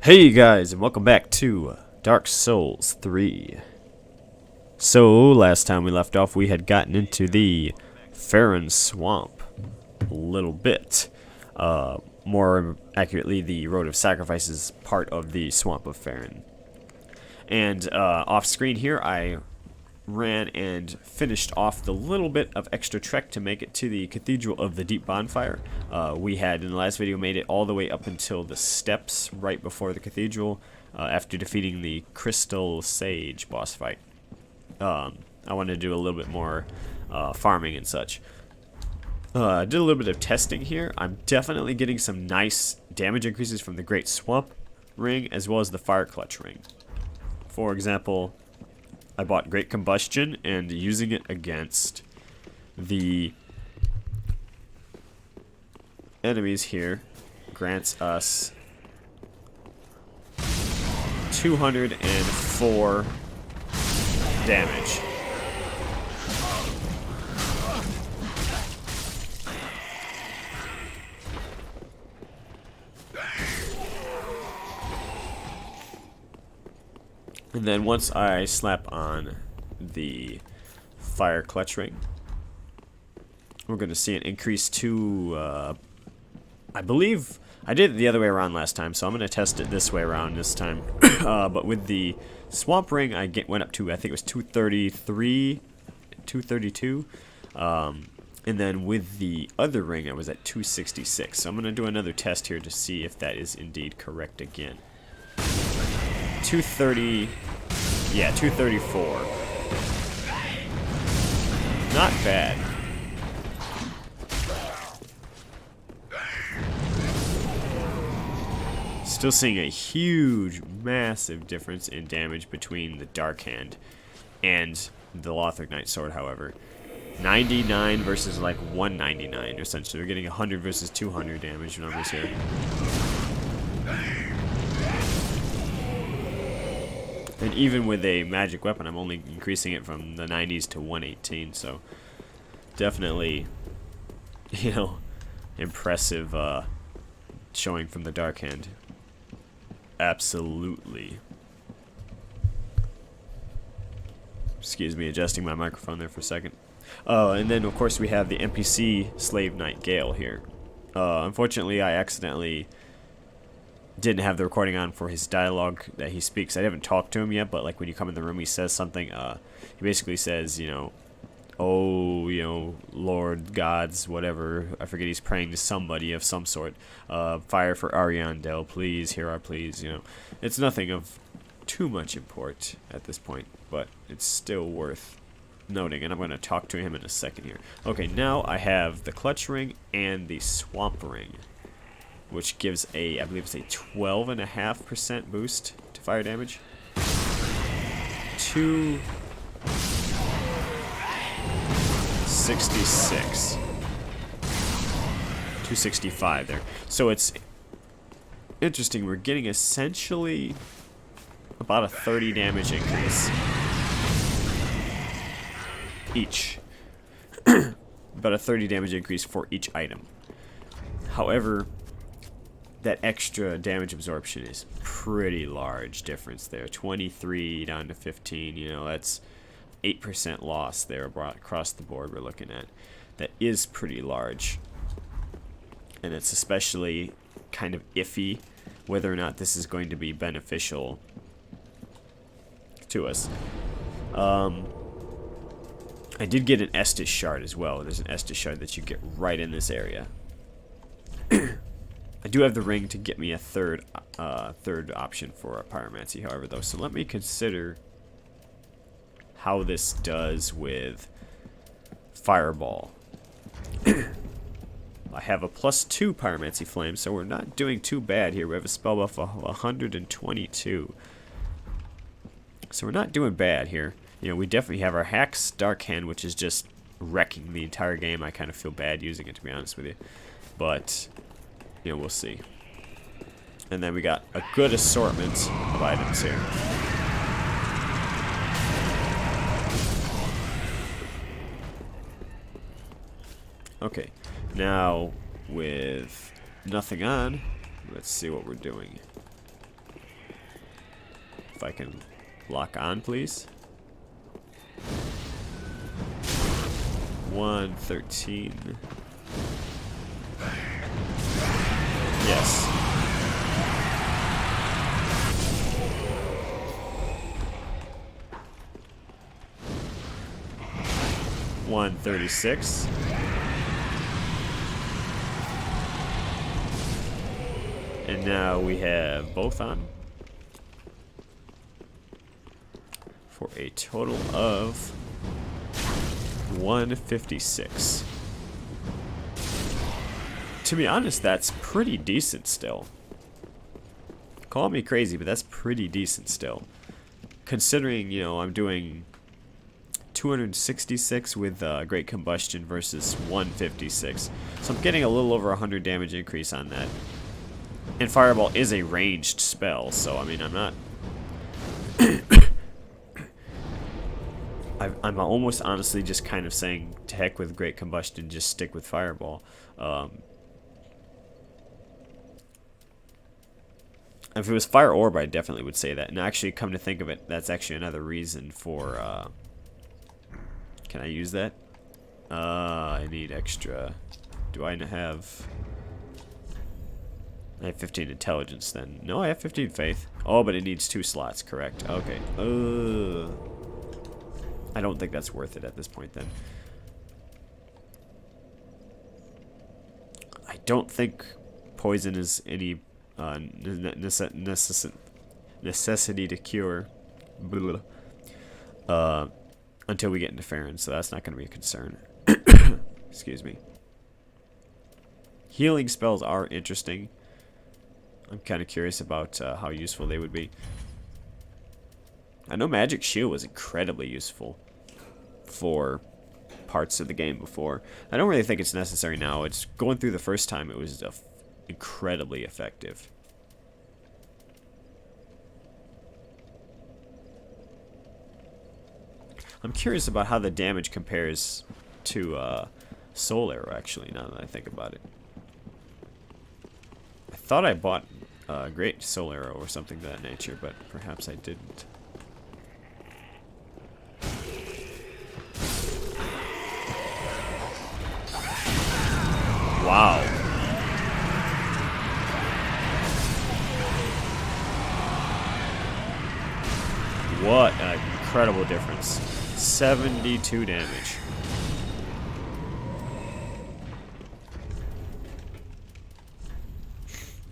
Hey guys, and welcome back to Dark Souls 3. So, last time we left off, we had gotten into the Farron swamp a little bit. More accurately, the Road of Sacrifices part of the swamp of Farron. And off screen here, I ran and finished off the little bit of extra trek to make it to the Cathedral of the Deep Bonfire. We had, in the last video, made it all the way up until the steps right before the cathedral after defeating the Crystal Sage boss fight. I wanted to do a little bit more farming and such. I did a little bit of testing here. I'm definitely getting some nice damage increases from the Great Swamp ring as well as the Fire Clutch ring. For example, I bought Great Combustion, and using it against the enemies here grants us 204 damage. And then once I slap on the Fire Clutch ring, we're going to see an increase to, I believe, I did it the other way around last time, so I'm going to test it this way around this time. But with the Swamp ring, I went up to, I think it was 233, 232. And then with the other ring, I was at 266. So I'm going to do another test here to see if that is indeed correct again. 230, yeah, 234. Not bad. Still seeing a huge, massive difference in damage between the Dark Hand and the Lothric Knight Sword, however. 99 versus like 199, essentially. We're getting 100 versus 200 damage numbers here. And even with a magic weapon, I'm only increasing it from the 90s to 118, so definitely, you know, impressive showing from the Dark Hand. Absolutely. Excuse me, adjusting my microphone there for a second. And then, of course, we have the NPC Slave Knight Gale here. Unfortunately, I accidentally didn't have the recording on for his dialogue that he speaks. I haven't talked to him yet, but like when you come in the room, he says something. He basically says, you know, oh, you know, Lord gods, whatever. I forget, he's praying to somebody of some sort. Fire for Ariandel, please, hear our pleas, you know. It's nothing of too much import at this point, but it's still worth noting, and I'm going to talk to him in a second here. Okay, now I have the Clutch Ring and the Swamp Ring, which gives a, I believe it's a 12.5% boost to fire damage. 266. 265 there. So it's interesting. We're getting essentially about a 30 damage increase each. About a 30 damage increase for each item. However, that extra damage absorption is pretty large difference there. 23 down to 15, you know, that's 8% loss there across the board we're looking at. That is pretty large. And it's especially kind of iffy whether or not this is going to be beneficial to us. I did get an Estus shard as well. There's an Estus shard that you get right in this area. I do have the ring to get me a third option for a pyromancy, however, though. So let me consider how this does with Fireball. I have a +2 pyromancy flame, so we're not doing too bad here. We have a spell buff of 122. So we're not doing bad here. You know, we definitely have our Hack's Dark Hand, which is just wrecking the entire game. I kind of feel bad using it, to be honest with you. But you know, we'll see. And then we got a good assortment of items here. Okay, now with nothing on, let's see what we're doing. if I can lock on, please. 113. Yes. $136. And now we have both on for a total of 156. To be honest, that's pretty decent still. Call me crazy, but that's pretty decent still. Considering, you know, I'm doing 266 with Great Combustion versus 156. So I'm getting a little over 100 damage increase on that. And Fireball is a ranged spell, so I mean, I'm not... I'm almost honestly just kind of saying, to heck with Great Combustion, just stick with Fireball. If it was Fire Orb, I definitely would say that. And actually, come to think of it, that's actually another reason for... Can I use that? I need extra... Do I have... I have 15 intelligence then. No, I have 15 faith. Oh, but it needs 2 slots, correct. Okay. I don't think that's worth it at this point then. I don't think poison is any necessity to cure until we get into Farron, so that's not going to be a concern. Excuse me. Healing spells are interesting. I'm kind of curious about how useful they would be. I know Magic Shield was incredibly useful for parts of the game before. I don't really think it's necessary now. It's going through the first time, it was incredibly effective. I'm curious about how the damage compares to Soul Arrow, actually, now that I think about it. I thought I bought a Great Soul Arrow or something of that nature, but perhaps I didn't. Wow. What an incredible difference. 72 damage.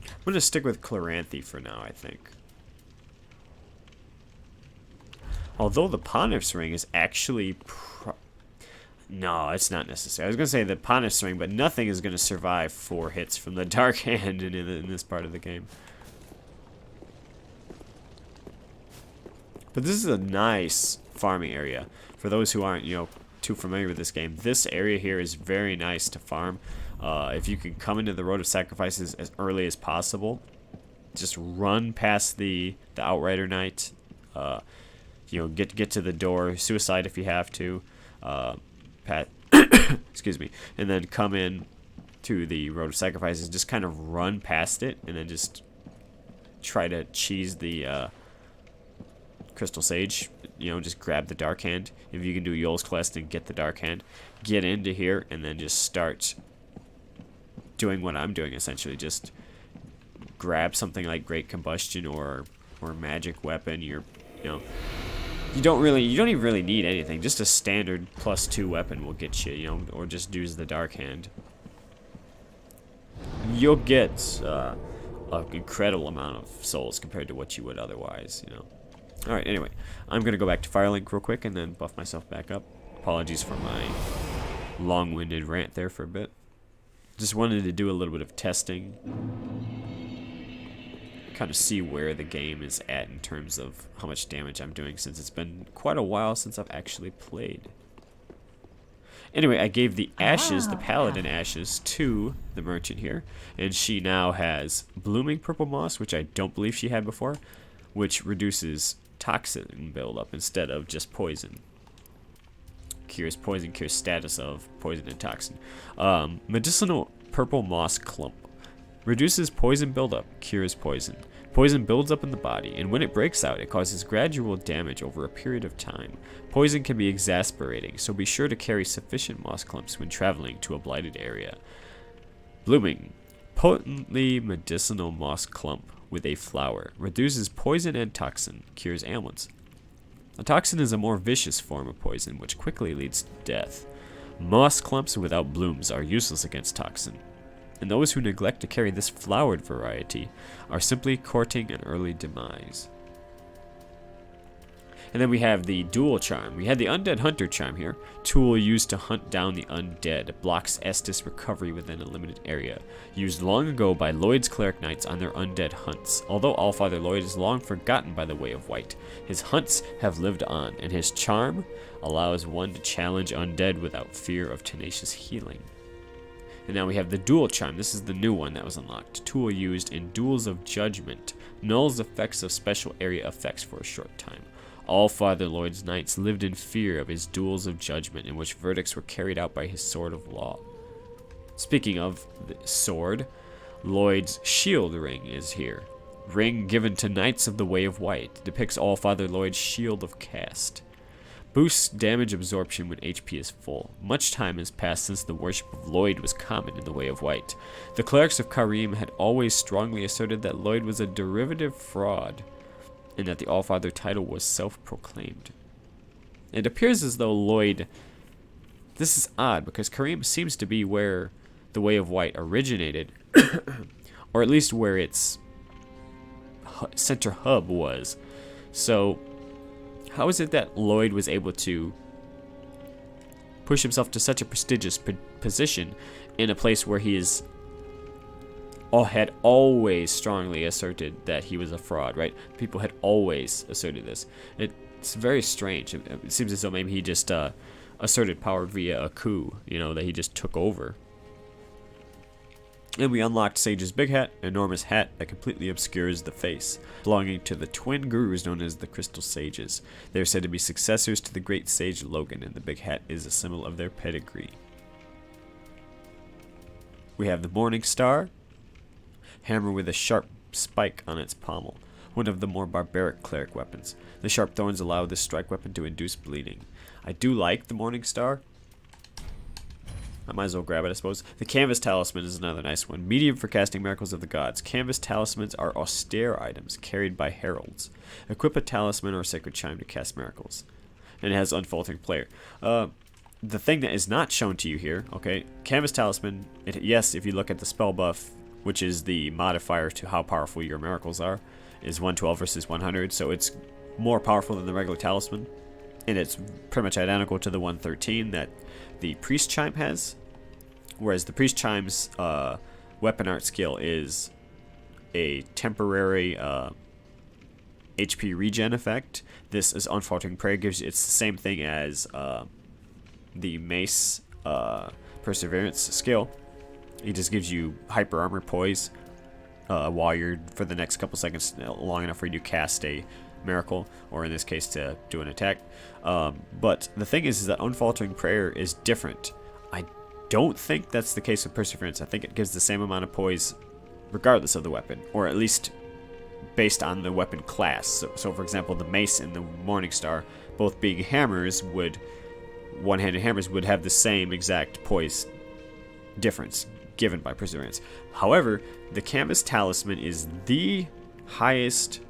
I'm going to stick with Chloranthy for now, I think. Although the Pontiff's Ring is actually... No, it's not necessary. I was going to say the Pontiff's Ring, but nothing is going to survive 4 hits from the Dark Hand in this part of the game. But this is a nice farming area. For those who aren't, you know, too familiar with this game, this area here is very nice to farm. If you can come into the Road of Sacrifices as early as possible, just run past the Outrider Knight. You know, get to the door, suicide if you have to. Excuse me, and then come in to the Road of Sacrifices. Just kind of run past it, and then just try to cheese the Crystal Sage. You know, just grab the Dark Hand. If you can do Yol's Quest and get the Dark Hand, get into here, and then just start doing what I'm doing, essentially. Just grab something like Great Combustion or Magic Weapon. You know, you don't even really need anything. Just a standard +2 weapon will get you, you know, or just use the Dark Hand. You'll get an incredible amount of souls compared to what you would otherwise, you know. Alright, anyway, I'm going to go back to Firelink real quick and then buff myself back up. Apologies for my long-winded rant there for a bit. Just wanted to do a little bit of testing. Kind of see where the game is at in terms of how much damage I'm doing, since it's been quite a while since I've actually played. Anyway, I gave the ashes, the paladin ashes, to the merchant here, and she now has blooming purple moss, which I don't believe she had before, which reduces toxin buildup instead of just poison. Cures poison, cures status of poison and toxin. Medicinal purple moss clump. Reduces poison buildup, cures poison. Poison builds up in the body, and when it breaks out, it causes gradual damage over a period of time. Poison can be exasperating, so be sure to carry sufficient moss clumps when traveling to a blighted area. Blooming. Potently medicinal moss clump with a flower. Reduces poison and toxin, cures ailments. A toxin is a more vicious form of poison, which quickly leads to death. Moss clumps without blooms are useless against toxin, and those who neglect to carry this flowered variety are simply courting an early demise. And then we have the dual charm. We had the undead hunter charm here. Tool used to hunt down the undead. Blocks Estus recovery within a limited area. Used long ago by Lloyd's cleric knights on their undead hunts. Although Allfather Lloyd is long forgotten by the Way of White, his hunts have lived on, and his charm allows one to challenge undead without fear of tenacious healing. And now we have the dual charm. This is the new one that was unlocked. Tool used in duels of judgment. Nulls effects of special area effects for a short time. All Father Lloyd's knights lived in fear of his duels of judgment, in which verdicts were carried out by his sword of law. Speaking of the sword, Lloyd's shield ring is here. Ring given to Knights of the Way of White. Depicts All Father Lloyd's shield of cast. Boosts damage absorption when HP is full. Much time has passed since the worship of Lloyd was common in the Way of White. The clerics of Karim had always strongly asserted that Lloyd was a derivative fraud, and that the Allfather title was self-proclaimed. It appears as though Lloyd... This is odd, because Karim seems to be where the Way of White originated, or at least where its center hub was. So, how is it that Lloyd was able to push himself to such a prestigious position in a place where he is... had always strongly asserted that he was a fraud, right? People had always asserted this. It's very strange. It seems as though maybe he just asserted power via a coup, that he just took over. And we unlocked Sage's big hat, an enormous hat that completely obscures the face, belonging to the twin gurus known as the Crystal Sages. They are said to be successors to the great sage Logan, and the big hat is a symbol of their pedigree. We have the Morning Star, hammer with a sharp spike on its pommel, one of the more barbaric cleric weapons. The sharp thorns allow this strike weapon to induce bleeding. I do like the Morning Star. I might as well grab it, I suppose. The Canvas Talisman is another nice one. Medium for casting miracles of the gods. Canvas Talismans are austere items carried by heralds. Equip a talisman or sacred chime to cast miracles. And it has unfaltering player. The thing that is not shown to you here, okay, Canvas Talisman, yes, if you look at the spell buff, which is the modifier to how powerful your miracles are, is 112 versus 100, so it's more powerful than the regular talisman, and it's pretty much identical to the 113 that the Priest Chime has, whereas the Priest Chime's weapon art skill is a temporary HP regen effect. This is Unfaltering Prayer. It's the same thing as the Mace Perseverance skill. It just gives you hyper armor poise while you're, for the next couple seconds, long enough for you to cast a miracle, or in this case to do an attack. But the thing is that Unfaltering Prayer is different. I don't think that's the case with Perseverance. I think it gives the same amount of poise regardless of the weapon, or at least based on the weapon class. So for example, the Mace and the Morning Star, both being hammers, one-handed hammers would have the same exact poise difference given by Perseverance. However, the Canvas Talisman is the highest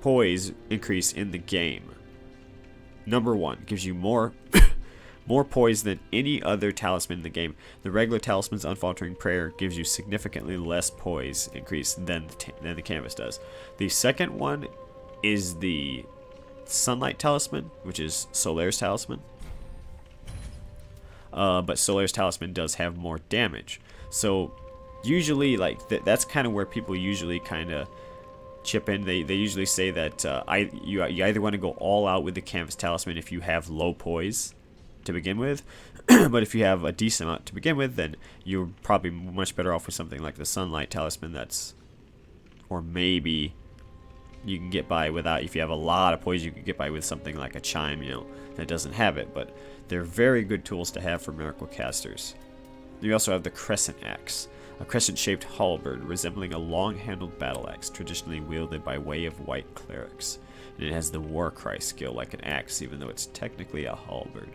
poise increase in the game. Number one, gives you more more poise than any other talisman in the game. The regular talisman's Unfaltering Prayer gives you significantly less poise increase than the Canvas does. The second one is the Sunlight Talisman, which is Solaire's Talisman. But Solaire's Talisman does have more damage. So usually, like, that's kind of where people usually kind of chip in. They usually say that you either want to go all out with the Canvas Talisman if you have low poise to begin with, but if you have a decent amount to begin with, then you're probably much better off with something like the Sunlight Talisman. Or maybe you can get by without. If you have a lot of poise, you can get by with something like a Chime, that doesn't have it. But they're very good tools to have for miracle casters. You also have the Crescent Axe. A crescent-shaped halberd resembling a long-handled battle axe, traditionally wielded by way of white clerics. And it has the war cry skill like an axe, even though it's technically a halberd.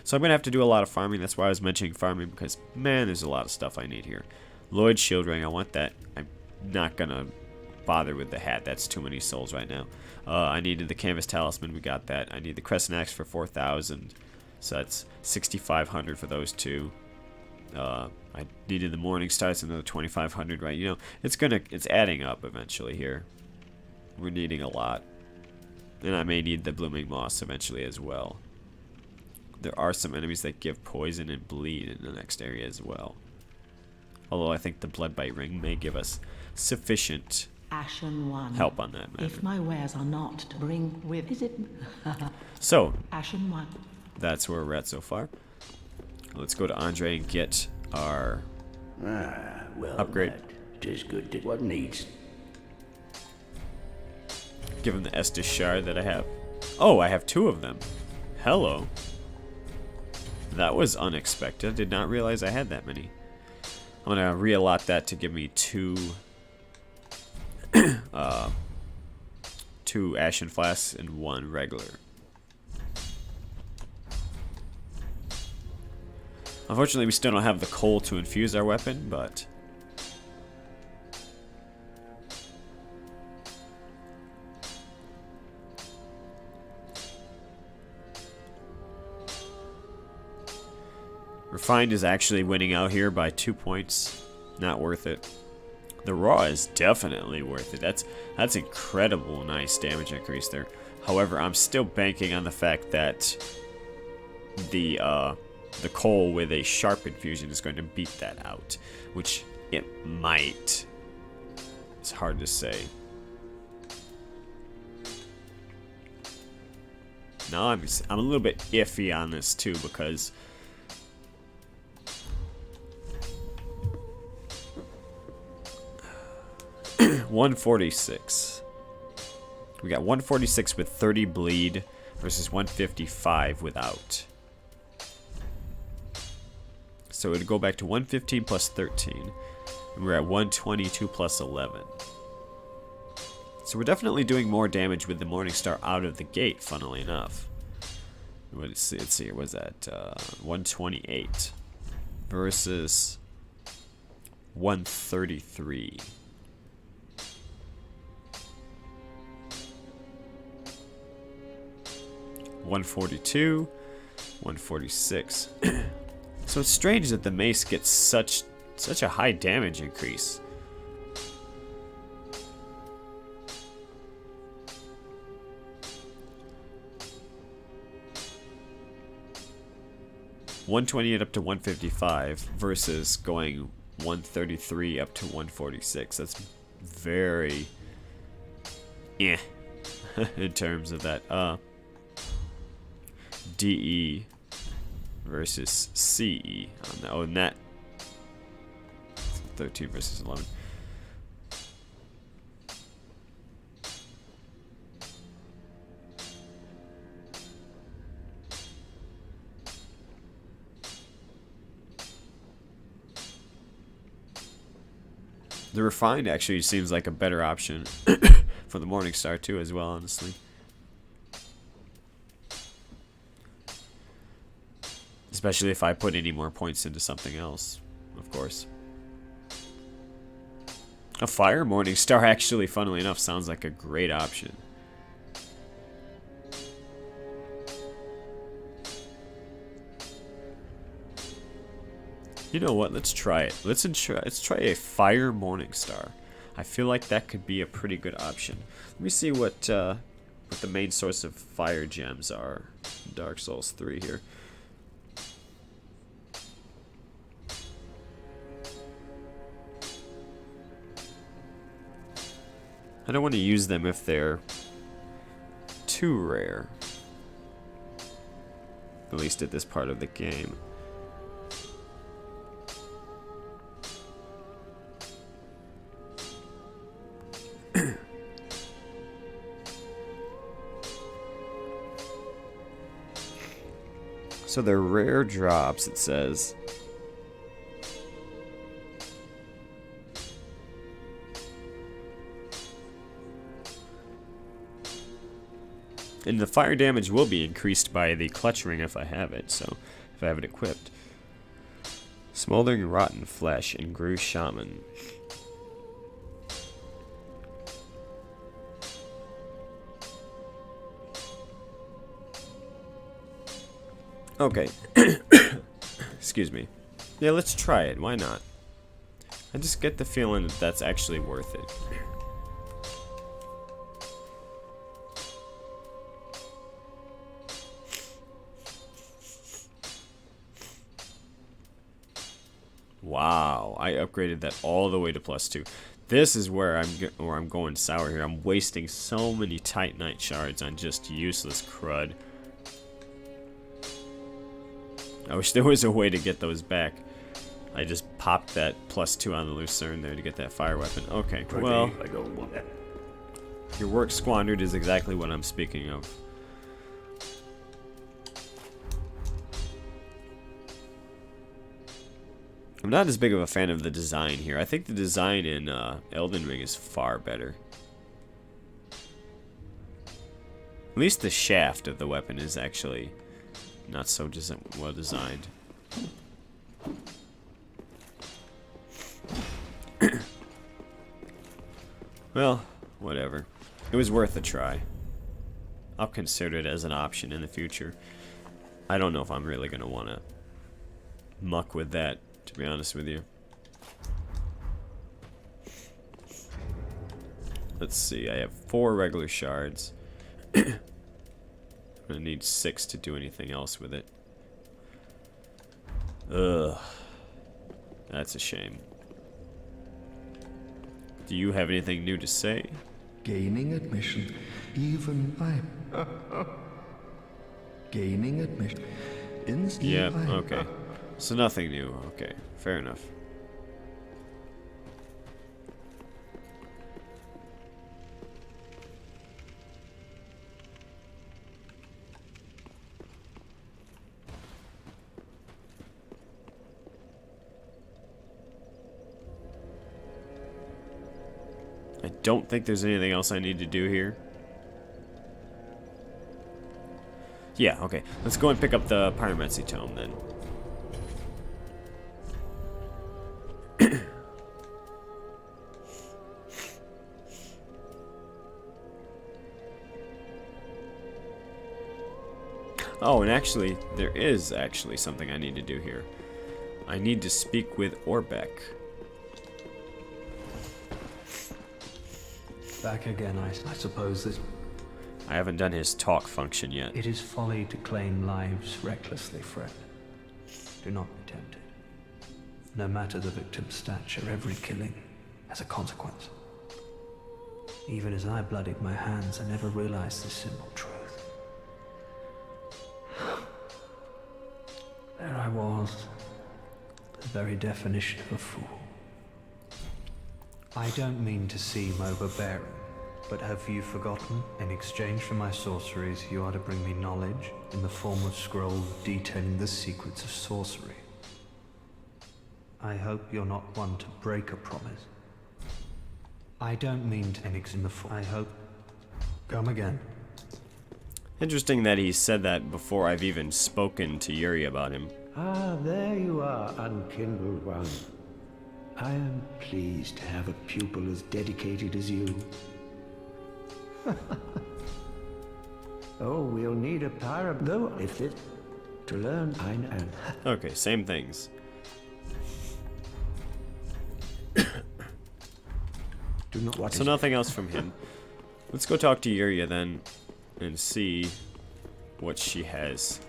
So I'm going to have to do a lot of farming. That's why I was mentioning farming, because, man, there's a lot of stuff I need here. Lloyd shield ring, I want that. I'm not going to bother with the hat. That's too many souls right now. I needed the canvas talisman. We got that. I need the crescent axe for 4,000. So that's 6,500 for those two. I needed the morning stars, another 2,500, right? You know, it's adding up eventually here. We're needing a lot. And I may need the blooming moss eventually as well. There are some enemies that give poison and bleed in the next area as well. Although I think the blood bite ring may give us sufficient Ashen one. Help on that matter. If my wares are not to bring with, is it? So Ashen one. that's where we're at so far. Let's go to Andre and get our Well, upgrade. Tis good to what needs. Give him the Estus shard that I have. Oh, I have 2 of them. Hello. That was unexpected. Did not realize I had that many. I'm gonna reallot that to give me 2 2 ashen flasks and 1 regular. Unfortunately, we still don't have the coal to infuse our weapon, but Refined is actually winning out here by 2 points. Not worth it. The raw is definitely worth it. That's incredible nice damage increase there. However, I'm still banking on the fact that the coal with a sharp infusion is going to beat that out, which it might. It's hard to say. Now I'm a little bit iffy on this too, because $146. We got 146 with 30 bleed versus 155 without. So it'd go back to 115 plus 13. And we're at 122 plus 11. So we're definitely doing more damage with the Morningstar out of the gate, funnily enough. Let's see, what was that? 128 versus 133. 142, 146. So it's strange that the mace gets such a high damage increase. $128 up to 155 versus going 133 up to 146. That's very in terms of that. DE versus CE. Oh, and that 13 versus 11. The refined actually seems like a better option for the Morningstar too, as well, honestly. Especially if I put any more points into something else, of course. A Fire Morningstar actually, funnily enough, sounds like a great option. You know what? Let's try it. Let's try a Fire Morningstar. I feel like that could be a pretty good option. Let me see what the main source of fire gems are in Dark Souls 3 here. I don't want to use them if they're too rare. At least at this part of the game. So they're rare drops, it says. And the fire damage will be increased by the clutch ring if I have it, so if I have it equipped. Smoldering rotten flesh and grew shaman. Okay. Excuse me. Yeah, let's try it. Why not? I just get the feeling that that's actually worth it. Wow, I upgraded that all the way to +2. This is where I'm going sour here. I'm wasting so many Titanite shards on just useless crud. I wish there was a way to get those back. I just popped that +2 on the Lucerne there to get that fire weapon. Okay, well, your work squandered is exactly what I'm speaking of. I'm not as big of a fan of the design here. I think the design in Elden Ring is far better. At least the shaft of the weapon is actually not so well designed. Well, whatever. It was worth a try. I'll consider it as an option in the future. I don't know if I'm really going to want to muck with that, to be honest with you. Let's see, I have 4 regular shards. I'm gonna need 6 to do anything else with it. Ugh. That's a shame. Do you have anything new to say? Gaining admission. Even I. Gaining admission. Yeah, okay. So nothing new. Okay, fair enough. I don't think there's anything else I need to do here. Yeah, okay. Let's go and pick up the Pyromancy Tome then. Oh, and actually, there is actually something I need to do here. I need to speak with Orbeck. Back again, I suppose that I haven't done his talk function yet. it is folly to claim lives recklessly, friend. Do not be tempted. No matter the victim's stature, every killing has a consequence. Even as I bloodied my hands, I never realized this simple truth. There I was, the very definition of a fool. I don't mean to seem overbearing, but have you forgotten? In exchange for my sorceries, you are to bring me knowledge in the form of scrolls detailing the secrets of sorcery. I hope you're not one to break a promise. I don't mean to in the form. I hope. Come again. Interesting that he said that before I've even spoken to Yuri about him. Ah, there you are, unkindled one. I am pleased to have a pupil as dedicated as you. Oh, we'll need a though if it to learn. I know. Okay, same things. Do not what So is nothing else from him. Let's go talk to Yuria then and see what she has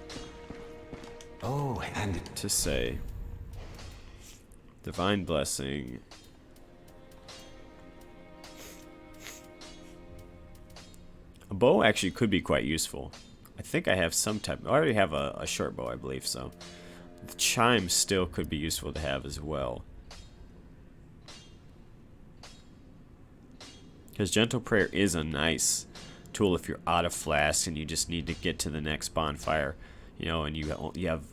Oh, and to say. Divine Blessing. A bow actually could be quite useful. I think I have some type. I already have a short bow, I believe, so. The chime still could be useful to have as well. Because Gentle Prayer is a nice tool if you're out of flasks and you just need to get to the next bonfire, you know, and you have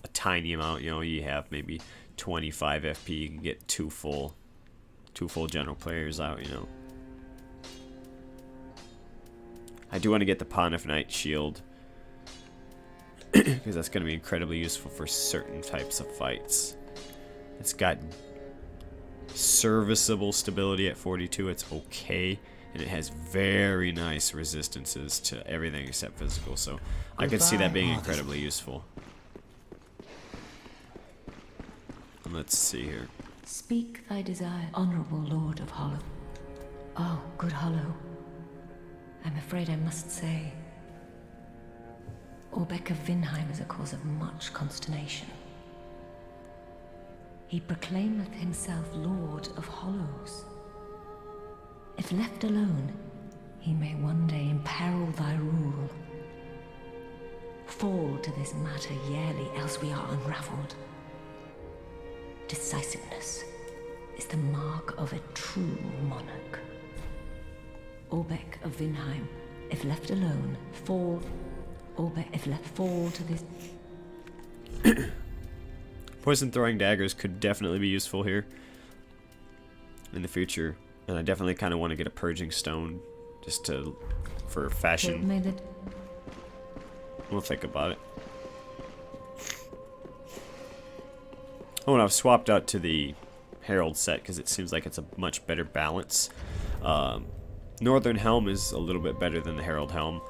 a tiny amount, you know, you have maybe 25 FP, you can get two full Gentle Prayers out, you know. I do want to get the Pawn of Night shield, because that's going to be incredibly useful for certain types of fights. It's got serviceable stability at 42. It's okay, and it has very nice resistances to everything except physical, so I could see that being incredibly useful. And let's see here. Speak thy desire, honorable Lord of Hollow. Oh, good Hollow. I'm afraid I must say, Orbeck of Vinheim is a cause of much consternation. He proclaimeth himself Lord of Hollows. If left alone, he may one day imperil thy rule. Fall to this matter yearly, else we are unraveled. Decisiveness is the mark of a true monarch. Orbeck of Vinheim, if left alone, fall. Orbeck, if left, fall to this. Poison throwing daggers could definitely be useful here in the future, and I definitely kind of want to get a purging stone just for fashion. We'll think about it. Oh, and I've swapped out to the Herald set because it seems like it's a much better balance. Northern Helm is a little bit better than the Herald Helm.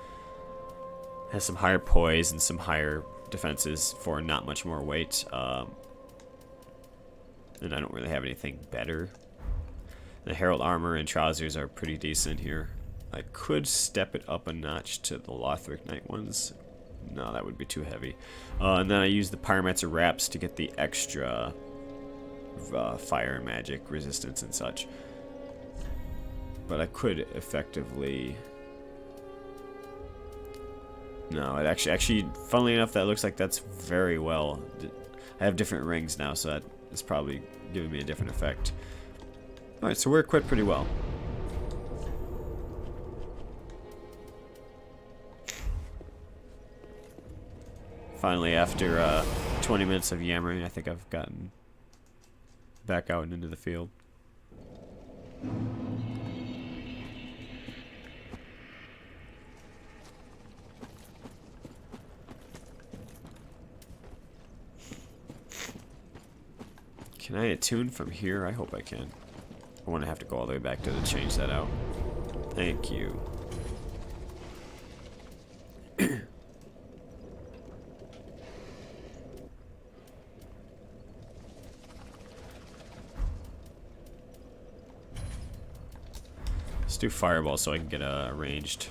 Has some higher poise and some higher defenses for not much more weight. And I don't really have anything better. The Herald armor and trousers are pretty decent here. I could step it up a notch to the Lothric Knight ones. No, that would be too heavy. And then I use the Pyromancer wraps to get the extra fire and magic resistance and such. But I could effectively... No, it actually, funnily enough, that looks like that's very well. I have different rings now, so that is probably giving me a different effect. Alright, so we're equipped pretty well. Finally, after 20 minutes of yammering, I think I've gotten back out and into the field. Can I attune from here? I hope I can. I want to have to go all the way back to change that out. Thank you. Let's do Fireball so I can get a ranged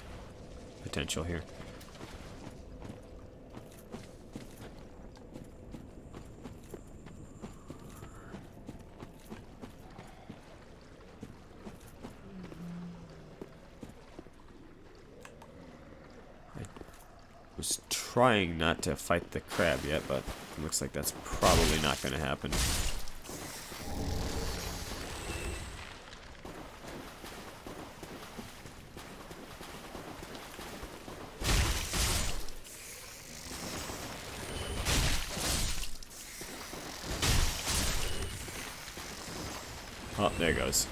potential here. Was trying not to fight the crab yet, but it looks like that's probably not going to happen. Oh, there it goes.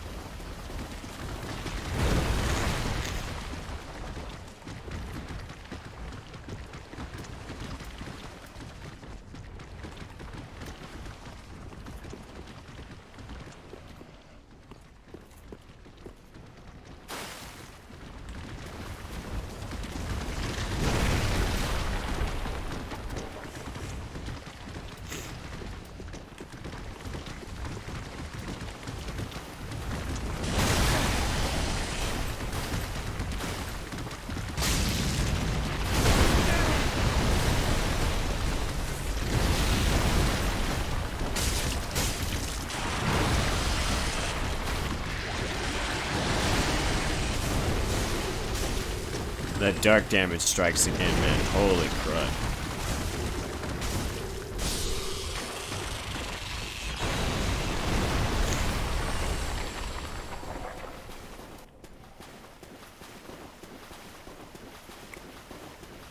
That dark damage strikes again, man. Holy crud.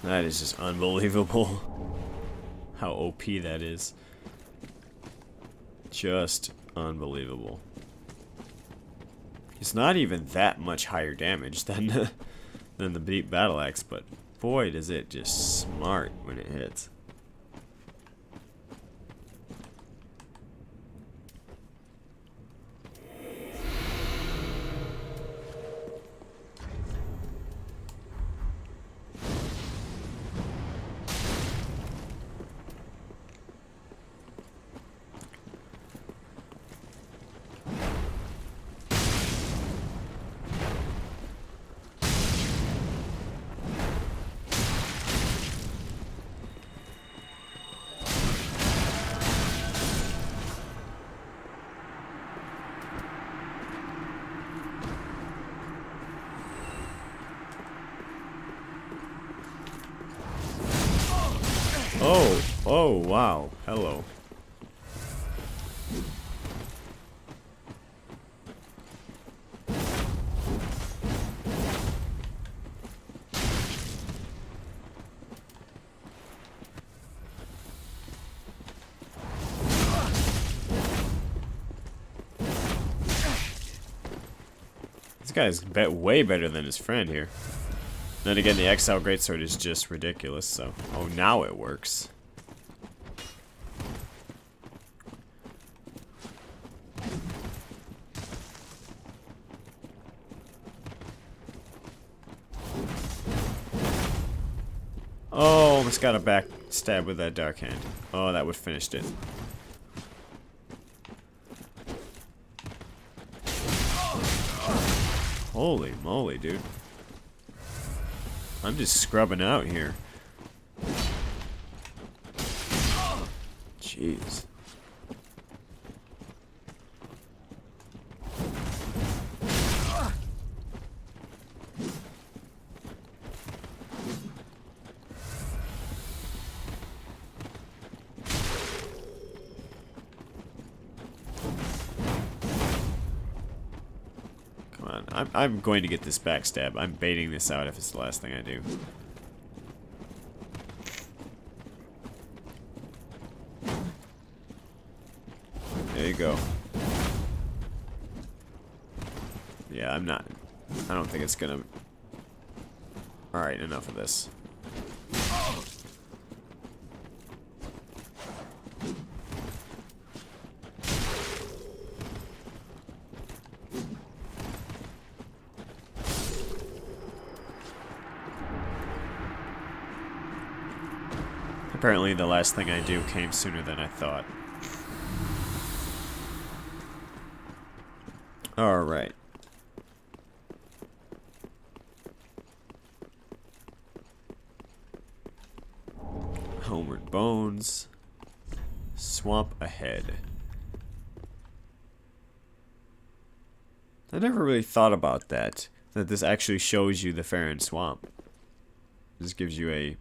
That is just unbelievable. How OP that is. Just unbelievable. It's not even that much higher damage than than the deep battle axe, but boy does it just smart when it hits. Oh, wow. Hello. This guy's way better than his friend here. Then again, the Exile Greatsword is just ridiculous, so... Oh, now it works. Oh, almost got a back stab with that Dark Hand. Oh, that would have finished it. Holy moly, dude. I'm just scrubbing out here. Jeez. I'm going to get this backstab. I'm baiting this out if it's the last thing I do. There you go. Yeah, I don't think it's gonna... Alright, enough of this. Apparently the last thing I do came sooner than I thought. Alright. Homeward Bones. Swamp ahead. I never really thought about that. That this actually shows you the Farron Swamp. This gives you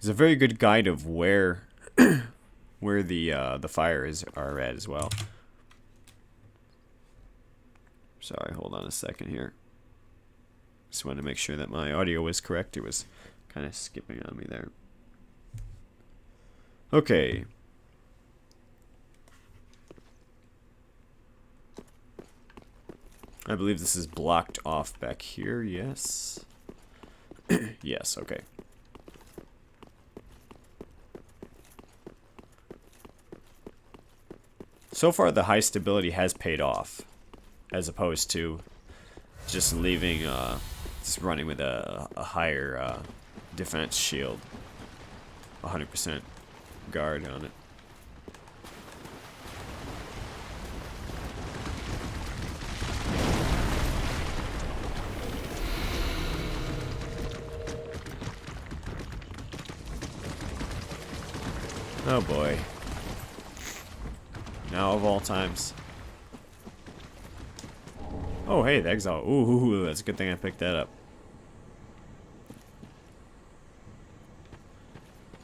it's a very good guide of where the fires are at as well. Sorry, hold on a second here. Just wanted to make sure that my audio was correct. It was kind of skipping on me there. Okay. I believe this is blocked off back here, yes? Yes, okay. So far, the high stability has paid off, as opposed to just leaving, just running with a higher defense shield, 100% guard on it. Oh boy. Now of all times. Oh hey, the exile. Ooh, that's a good thing I picked that up.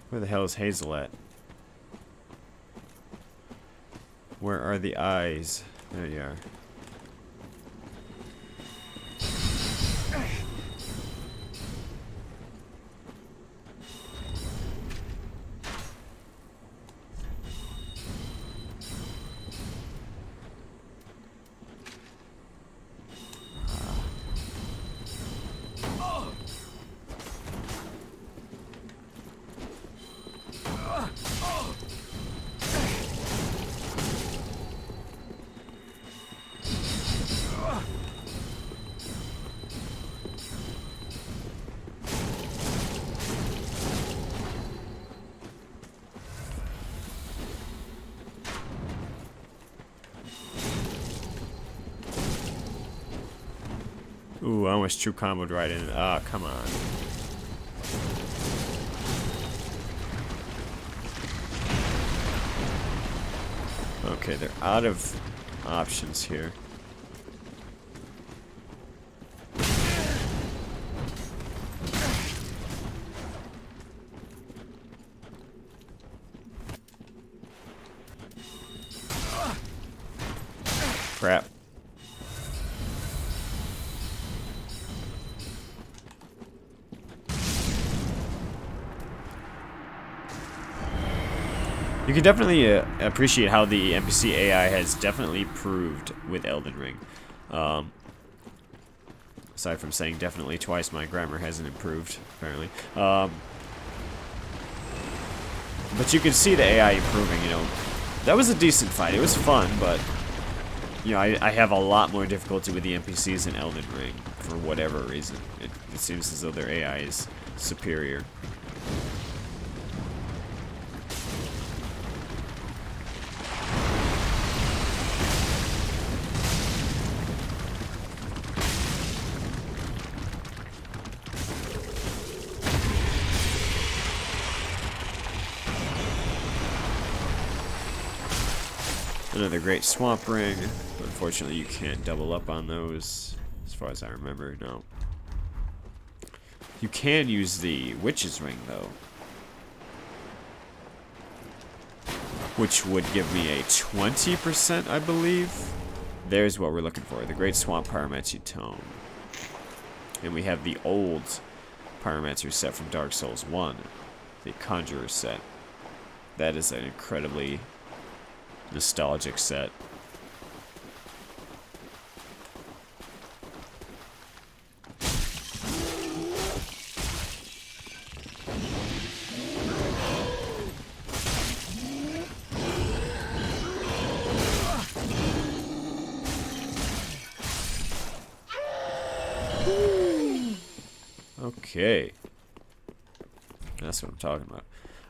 Where the hell is Hazel at? Where are the eyes? There you are. Ooh, I almost true comboed right in. Ah, come on. Okay, they're out of options here. Crap. You can definitely appreciate how the NPC AI has definitely improved with Elden Ring. Aside from saying definitely twice, my grammar hasn't improved, apparently. But you can see the AI improving, you know. That was a decent fight. It was fun, but, you know, I have a lot more difficulty with the NPCs in Elden Ring, for whatever reason. It seems as though their AI is superior. Another great swamp ring. Unfortunately, you can't double up on those, as far as I remember. No. You can use the witch's ring, though, which would give me a 20%, I believe. There's what we're looking for: the Great Swamp Pyromancy Tome. And we have the old Pyromancer set from Dark Souls 1, the Conjurer set. That is an incredibly nostalgic set. Okay. That's what I'm talking about.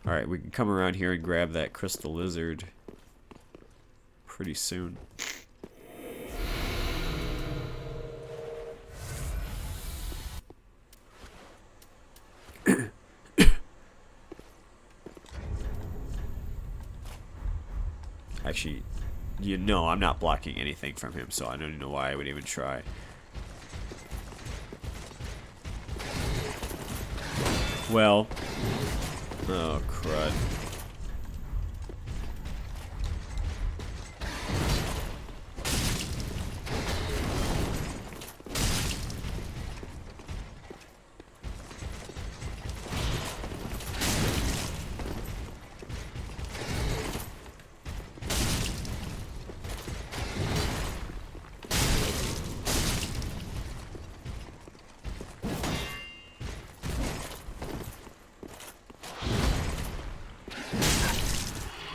Alright, we can come around here and grab that crystal lizard pretty soon. Actually, you know I'm not blocking anything from him, so I don't even know why I would even try. Well, oh crud.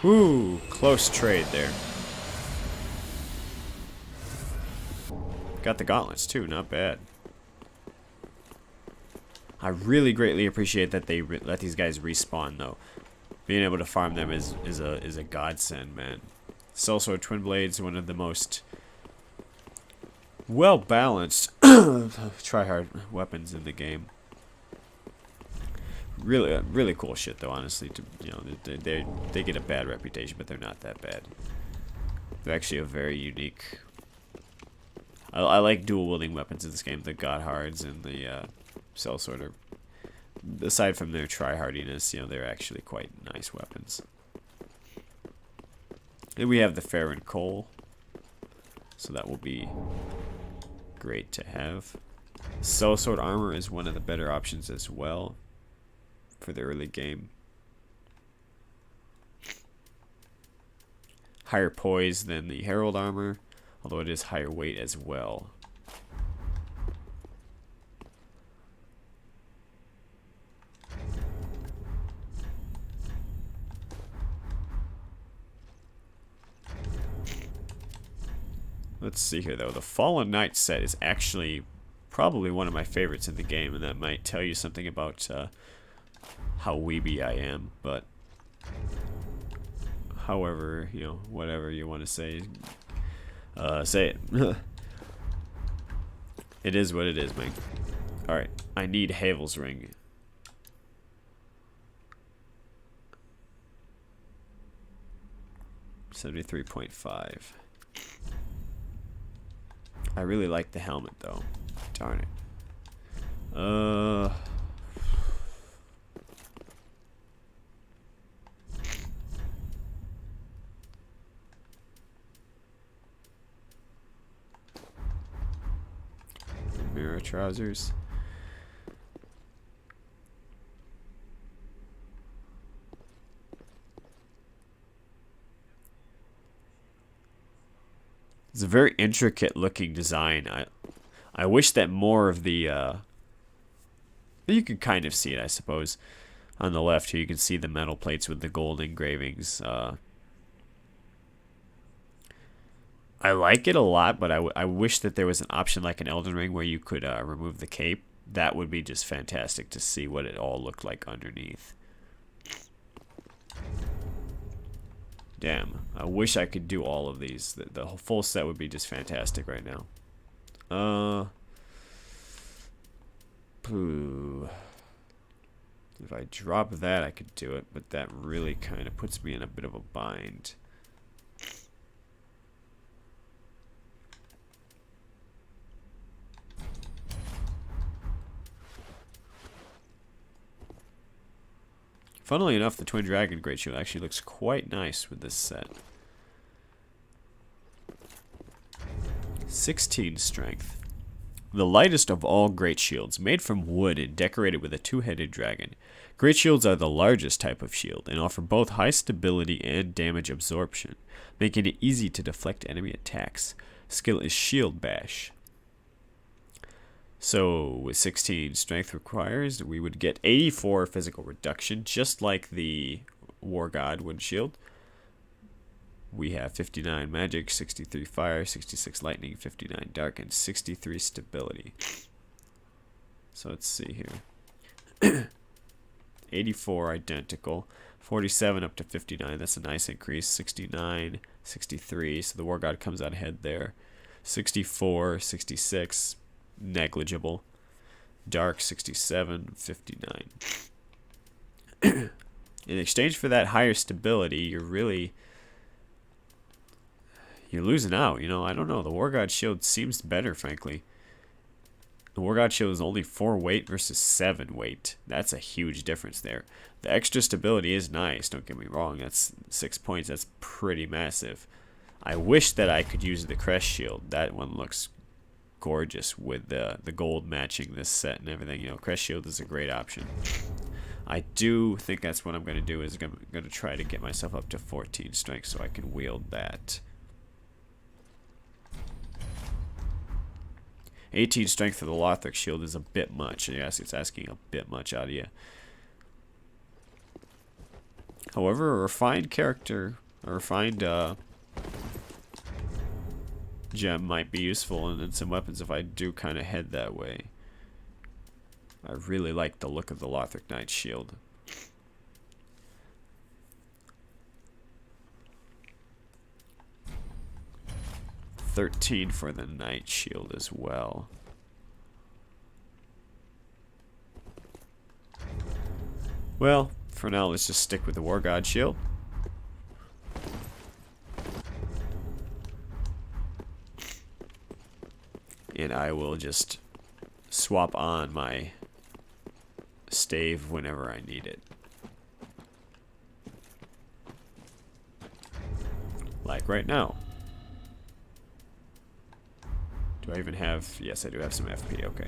Ooh, close trade there. Got the gauntlets too, not bad. I really greatly appreciate that they let these guys respawn though. Being able to farm them is a godsend, man. Soulsword Twin Blades, one of the most well balanced tryhard weapons in the game. Really cool shit though, honestly. You know, they get a bad reputation, but they're not that bad. They're actually a very unique. I like dual wielding weapons in this game. The Godhards and the Sellsword are, aside from their tryhardiness, you know, they're actually quite nice weapons. And we have the Farron Coal, so that will be great to have. Sellsword armor is one of the better options as well for the early game. Higher poise than the Herald armor, although it is higher weight as well. Let's see here though. The Fallen Knight set is actually probably one of my favorites in the game, and that might tell you something about how weeby I am, but however, you know, whatever you want to say, say it. It is what it is, man. Alright, I need Havel's ring. $73.5. I really like the helmet though. Darn it. Mirror trousers. It's a very intricate looking design. I wish that more of the you can kind of see it, I suppose. On the left here you can see the metal plates with the gold engravings. I like it a lot, but I wish that there was an option like an Elden Ring where you could remove the cape. That would be just fantastic to see what it all looked like underneath. Damn, I wish I could do all of these. The full set would be just fantastic right now. If I drop that, I could do it, but that really kind of puts me in a bit of a bind. Funnily enough, the Twin Dragon Great Shield actually looks quite nice with this set. 16 strength. The lightest of all Great Shields, made from wood and decorated with a two-headed dragon. Great Shields are the largest type of shield and offer both high stability and damage absorption, making it easy to deflect enemy attacks. Skill is Shield Bash. So with 16 strength requires, we would get 84 physical reduction, just like the War God Wind Shield. We have 59 magic, 63 fire, 66 lightning, 59 dark, and 63 stability. So let's see here. 84 identical, 47 up to 59, that's a nice increase. 69, 63, so the War God comes out ahead there. 64, 66, negligible. Dark 67, 59. In exchange for that higher stability, you're losing out, you know. I don't know, the War God Shield seems better, frankly. The War God Shield is only 4 weight versus 7 weight. That's a huge difference there. The extra stability is nice, don't get me wrong. That's 6 points, that's pretty massive. I wish that I could use the Crest Shield. That one looks gorgeous with the gold matching this set and everything. You know, Crest Shield is a great option. I do think that's what I'm going to do, is I'm going to try to get myself up to 14 strength so I can wield that. 18 strength for the Lothric Shield is a bit much. Yes, it's asking a bit much out of you. However, a refined character, a refined gem might be useful, and then some weapons if I do kind of head that way. I really like the look of the Lothric Knight's shield. $13 for the Knight Shield as well. Well, for now, let's just stick with the War God Shield. And I will just swap on my stave whenever I need it. Like right now. Do I even have... Yes, I do have some FP, okay.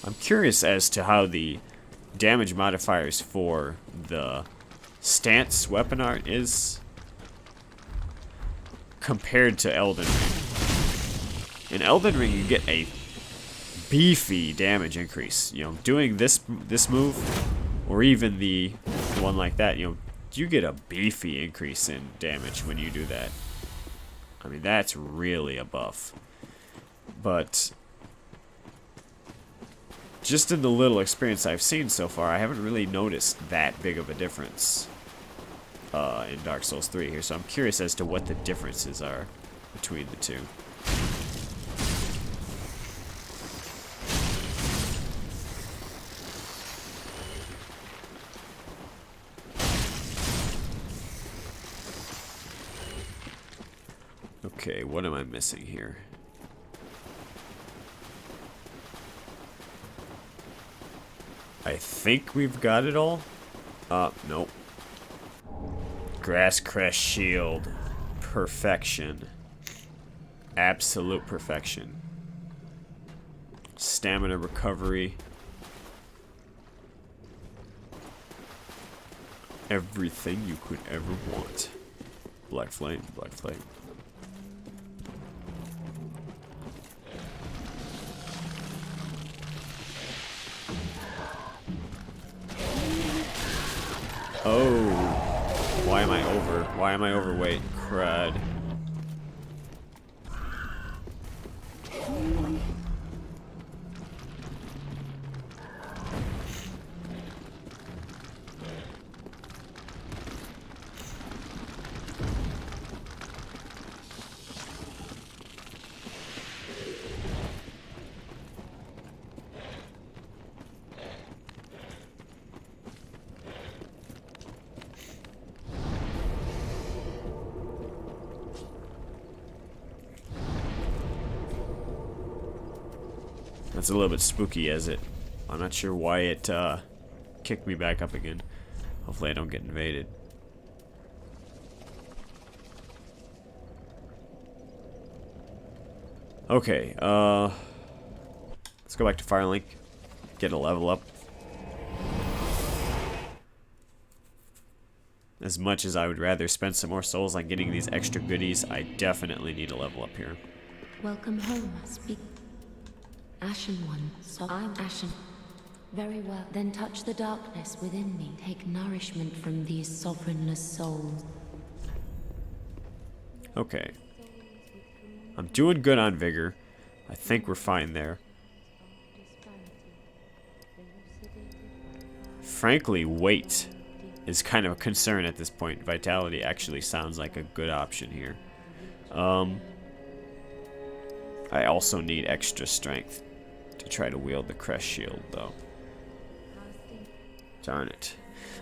I'm curious as to how the damage modifiers for the stance weapon art is compared to Elden Ring. In Elden Ring, you get a beefy damage increase. You know, doing this move, or even the one like that, you know, you get a beefy increase in damage when you do that. I mean, that's really a buff. But just in the little experience I've seen so far, I haven't really noticed that big of a difference in Dark Souls 3 here. So I'm curious as to what the differences are between the two. Okay, what am I missing here? I think we've got it all. Nope. Grass Crest Shield. Perfection. Absolute perfection. Stamina recovery. Everything you could ever want. Black Flame, Black Flame. Oh, why am I over? Why am I overweight? Crud. That's a little bit spooky, as it... I'm not sure why it kicked me back up again. Hopefully I don't get invaded. Okay, let's go back to Farron, get a level up. As much as I would rather spend some more souls on getting these extra goodies, I definitely need a level up here. Welcome home, speak. Ashen one, so I'm ashen. Very well, then touch the darkness within me. Take nourishment from these sovereignless souls. Okay. I'm doing good on vigor. I think we're fine there. Frankly, weight is kind of a concern at this point. Vitality actually sounds like a good option here. I also need extra strength to try to wield the crest shield, though. Darn it.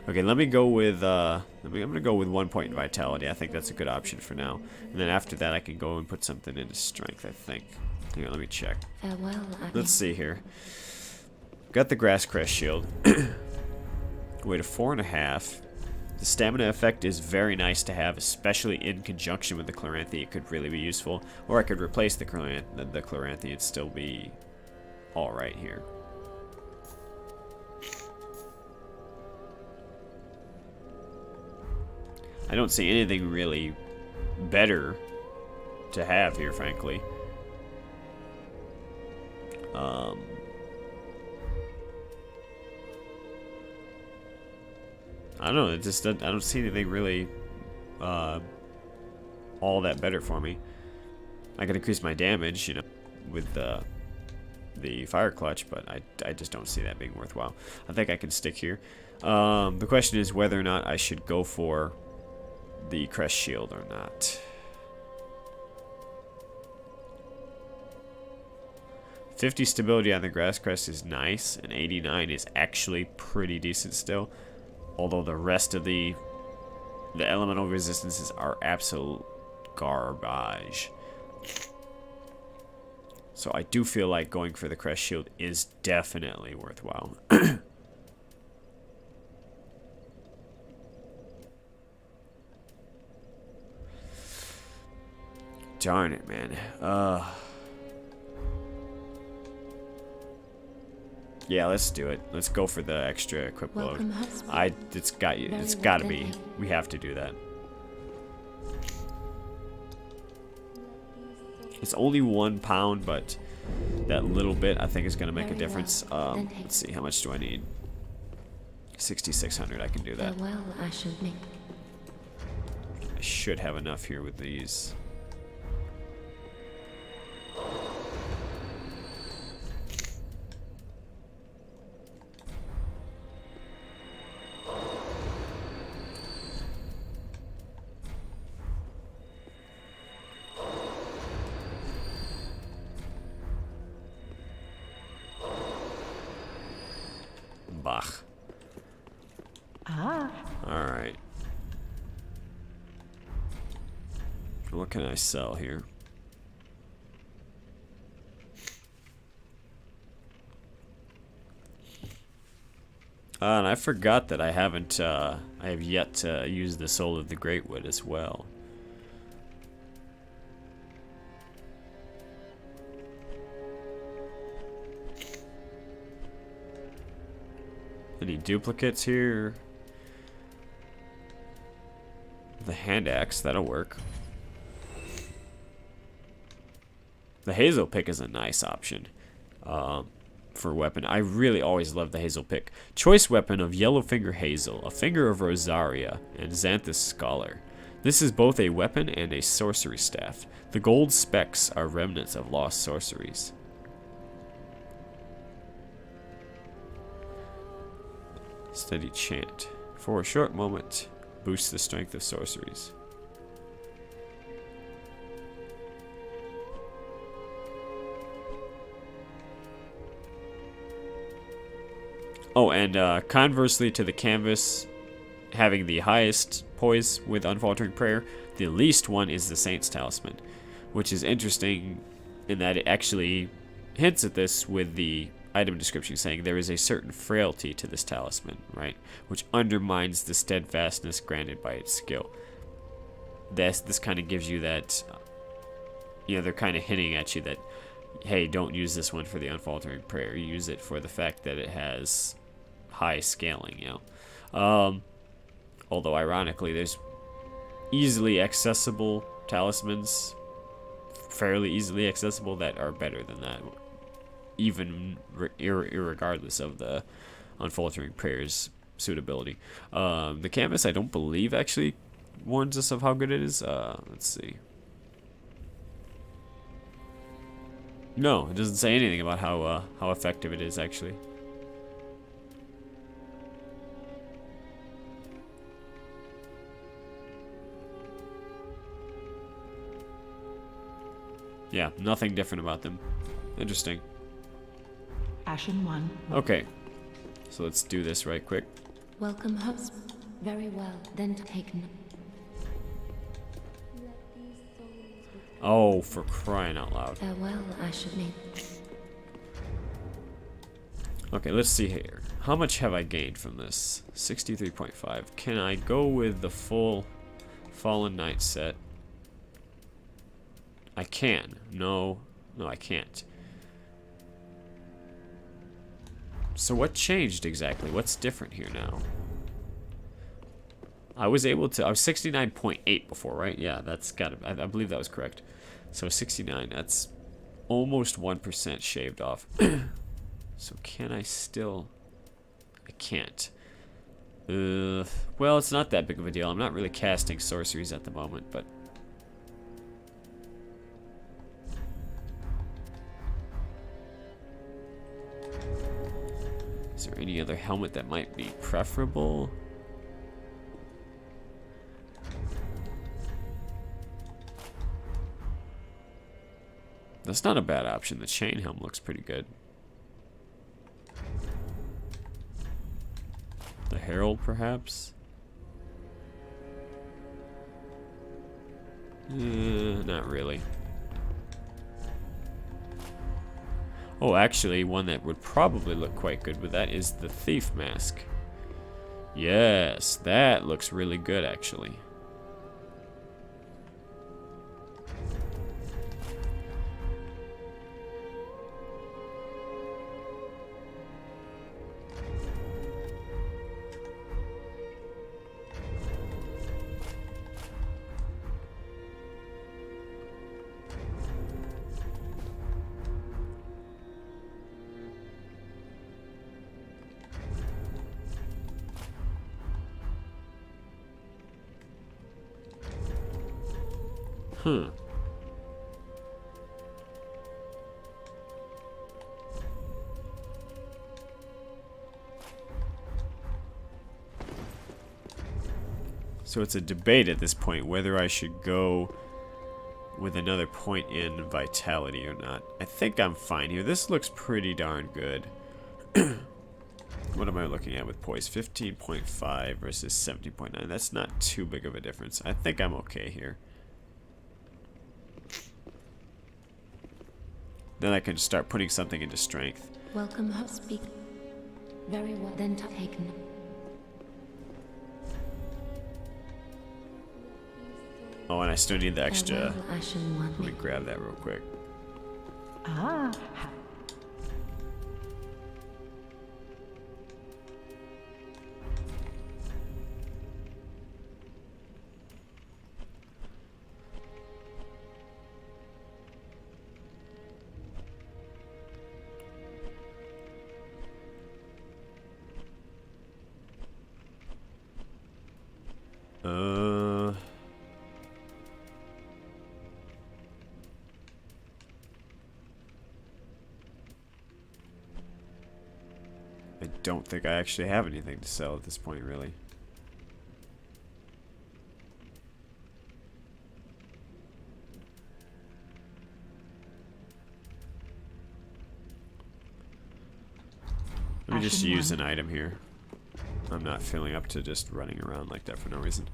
Okay, let me go with I'm gonna go with 1 point in vitality. I think that's a good option for now. And then after that, I can go and put something into strength, I think. Hang on, let me check. Farewell, Let's see here. Got the grass crest shield. Weight of 4.5. The stamina effect is very nice to have, especially in conjunction with the Chloranthy. It could really be useful. Or I could replace the Chloranthy and still be alright here. I don't see anything really better to have here, frankly. I don't know. It just I don't see anything really all that better for me. I can increase my damage, you know, with the fire clutch, but I just don't see that being worthwhile. I think I can stick here. The question is whether or not I should go for the crest shield or not. 50 stability on the grass crest is nice, and 89 is actually pretty decent still. Although the rest of the elemental resistances are absolute garbage. So I do feel like going for the crest shield is definitely worthwhile. Darn it, man. Yeah, let's do it. Let's go for the extra equip load. Welcome, husband. It's Very gotta well, be. then. We have to do that. It's only 1 pound, but that little bit I think is gonna make a Very difference. well. Then Let's see, how much do I need? 6,600. I can do that. Farewell, Ashen Mink. I should have enough here with these. Bach. Alright. What can I sell here? And I forgot that I haven't, I have yet to use the Soul of the Greatwood as well. Any duplicates here? The hand axe, that'll work. The hazel pick is a nice option for weapon. I really always love the hazel pick. Choice weapon of Yellowfinger Hazel, a finger of Rosaria, and Xanthus Scholar. This is both a weapon and a sorcery staff. The gold specks are remnants of lost sorceries. Steady chant. For a short moment, boosts the strength of sorceries. Oh, and conversely to the canvas having the highest poise with Unfaltering Prayer, the least one is the Saint's Talisman, which is interesting in that it actually hints at this with the item description saying there is a certain frailty to this talisman, right? Which undermines the steadfastness granted by its skill. This kind of gives you that, you know, they're kind of hinting at you that, hey, don't use this one for the Unfaltering Prayer. Use it for the fact that it has high scaling, you know. Although, ironically, there's easily accessible talismans, fairly easily accessible, that are better than that, even irregardless of the Unfaltering Prayer's suitability. The canvas, I don't believe, actually warns us of how good it is. Let's see. No, it doesn't say anything about how effective it is, actually. Yeah, nothing different about them. Interesting. Ashen one. Okay, so let's do this right quick. Welcome, host. Very well, then take Oh, for crying out loud. farewell, Ashen Mink. Okay, let's see here. How much have I gained from this? 63.5. Can I go with the full Fallen Knight set? I can. No, I can't. So what changed exactly? What's different here now? I was 69.8 before, right? Yeah, that's got it. I believe that was correct. So 69, that's almost 1% shaved off. So can I still... I can't. Well, it's not that big of a deal. I'm not really casting sorceries at the moment, but... Is there any other helmet that might be preferable? That's not a bad option. The chain helm looks pretty good. The Herald, perhaps? Not really. Oh, actually, one that would probably look quite good with that is the Thief Mask. Yes, that looks really good, actually. Hmm. So it's a debate at this point whether I should go with another point in vitality or not. I think I'm fine here. This looks pretty darn good. What am I looking at with poise? 15.5 versus 17.9. That's not too big of a difference. I think I'm okay here. Then I can start putting something into strength. Welcome, speak. Very well, then taken. Oh, and I still need the extra. Farewell, Ashen One. Let me grab that real quick. Ah, I don't think I actually have anything to sell at this point, really. Let me just Ashen use one. an item here. I'm not feeling up to just running around like that for no reason.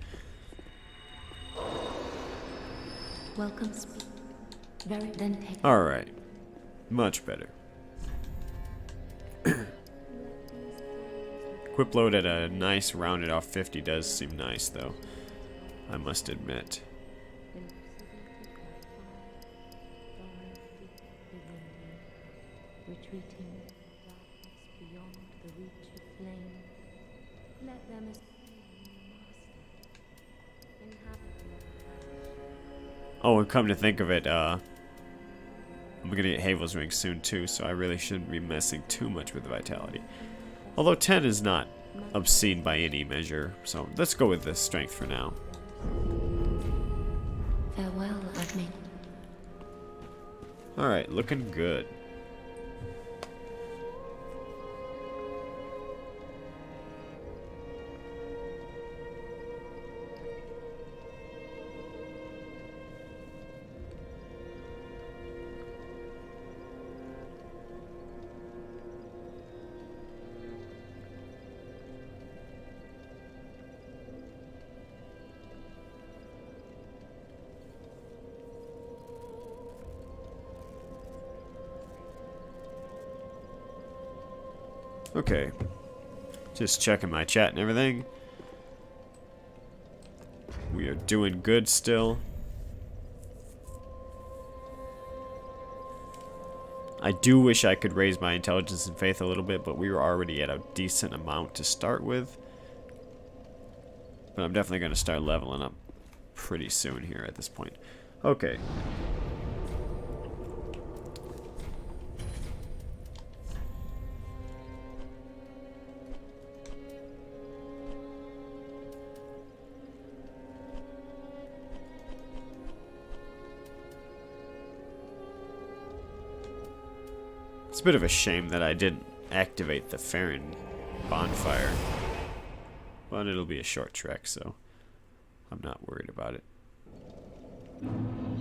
Welcome, speak. Very then take. Alright. Much better. Equip load at a nice rounded off 50 does seem nice, though. I must admit. Retreating beyond the reach of flame. Let them Oh, and come to think of it, I'm gonna get Havel's Ring soon too, so I really shouldn't be messing too much with the vitality. Although 10 is not obscene by any measure, so let's go with the strength for now. farewell, admin. Alright, looking good. Okay. Just checking my chat and everything. We are doing good still. I do wish I could raise my intelligence and faith a little bit, but we were already at a decent amount to start with. But I'm definitely going to start leveling up pretty soon here at this point. Okay. It's a bit of a shame that I didn't activate the Farron bonfire. But it'll be a short trek, so I'm not worried about it. I'm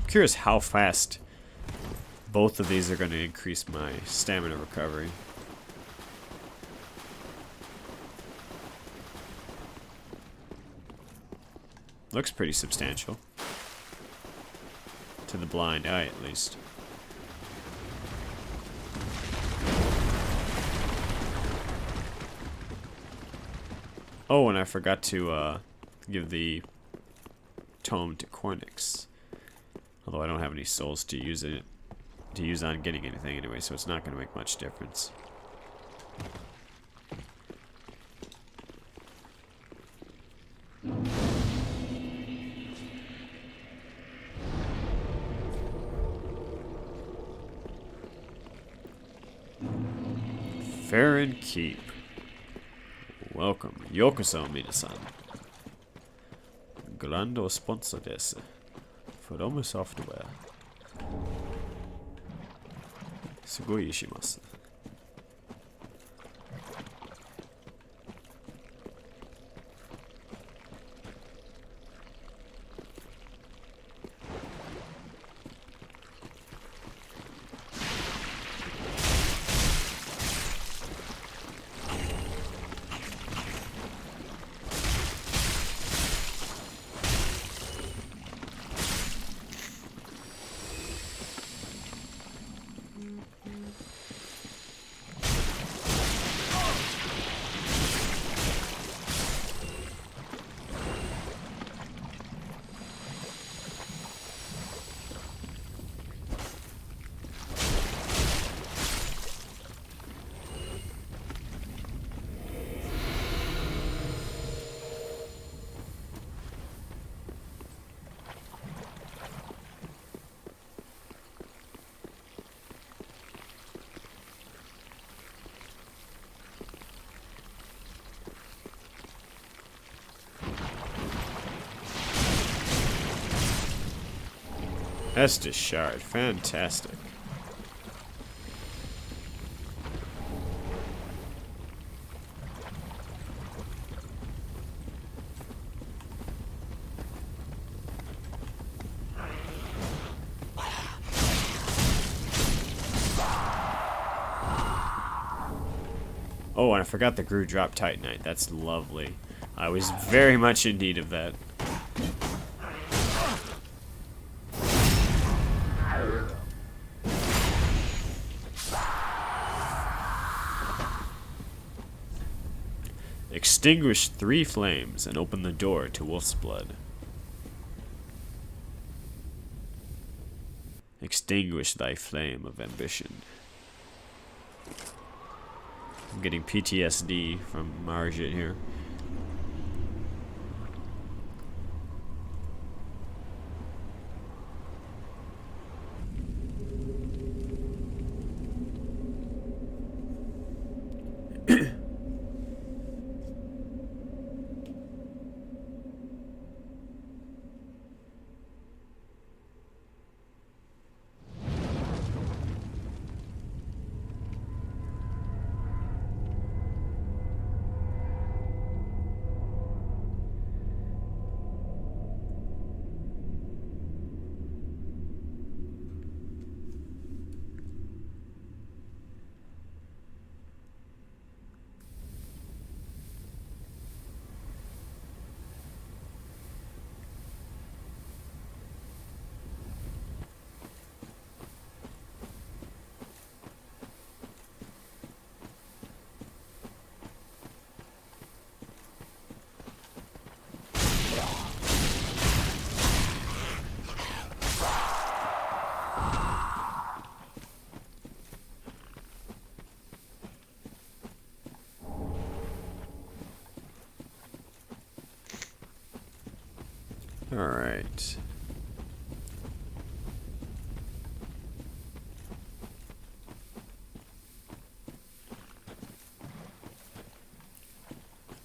curious how fast both of these are going to increase my stamina recovery. Looks pretty substantial. To the blind eye, at least. Oh, and I forgot to give the tome to Cornix. Although I don't have any souls to use on getting anything anyway, so it's not going to make much difference. Farron Keep. Welcome. Yokoso, minasan. Glando sponsor desu. From software. Sugoi ishimasu. Estus Shard, fantastic. Oh, and I forgot the Gru Drop Titanite. That's lovely. I was very much in need of that. Extinguish 3 flames and open the door to Wolf's Blood. Extinguish thy flame of ambition. I'm getting PTSD from Margit here. Alright.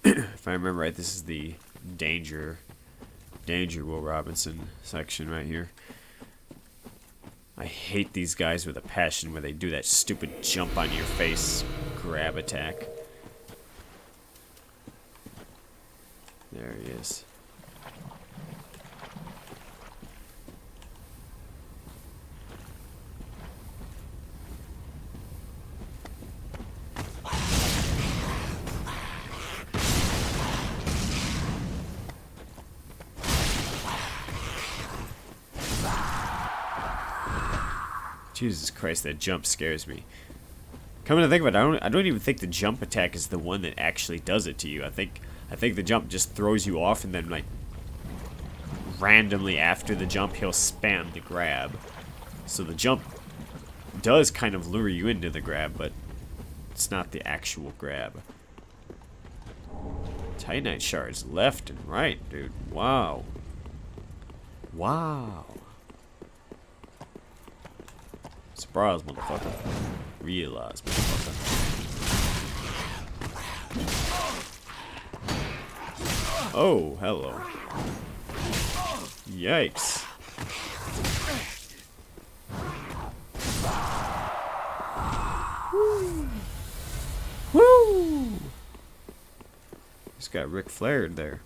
If I remember right, this is the Danger Will Robinson section right here. I hate these guys with a passion where they do that stupid jump on your face grab attack. There he is. Jesus Christ, that jump scares me. Coming to think of it, I don't even think the jump attack is the one that actually does it to you. I think the jump just throws you off, and then like randomly after the jump, he'll spam the grab. So the jump does kind of lure you into the grab, but it's not the actual grab. Titanite shards left and right, dude. Wow. Wow. Surprise, motherfucker. Realize, motherfucker. Oh, hello. Yikes. Woo! Just got Ric Flaired there.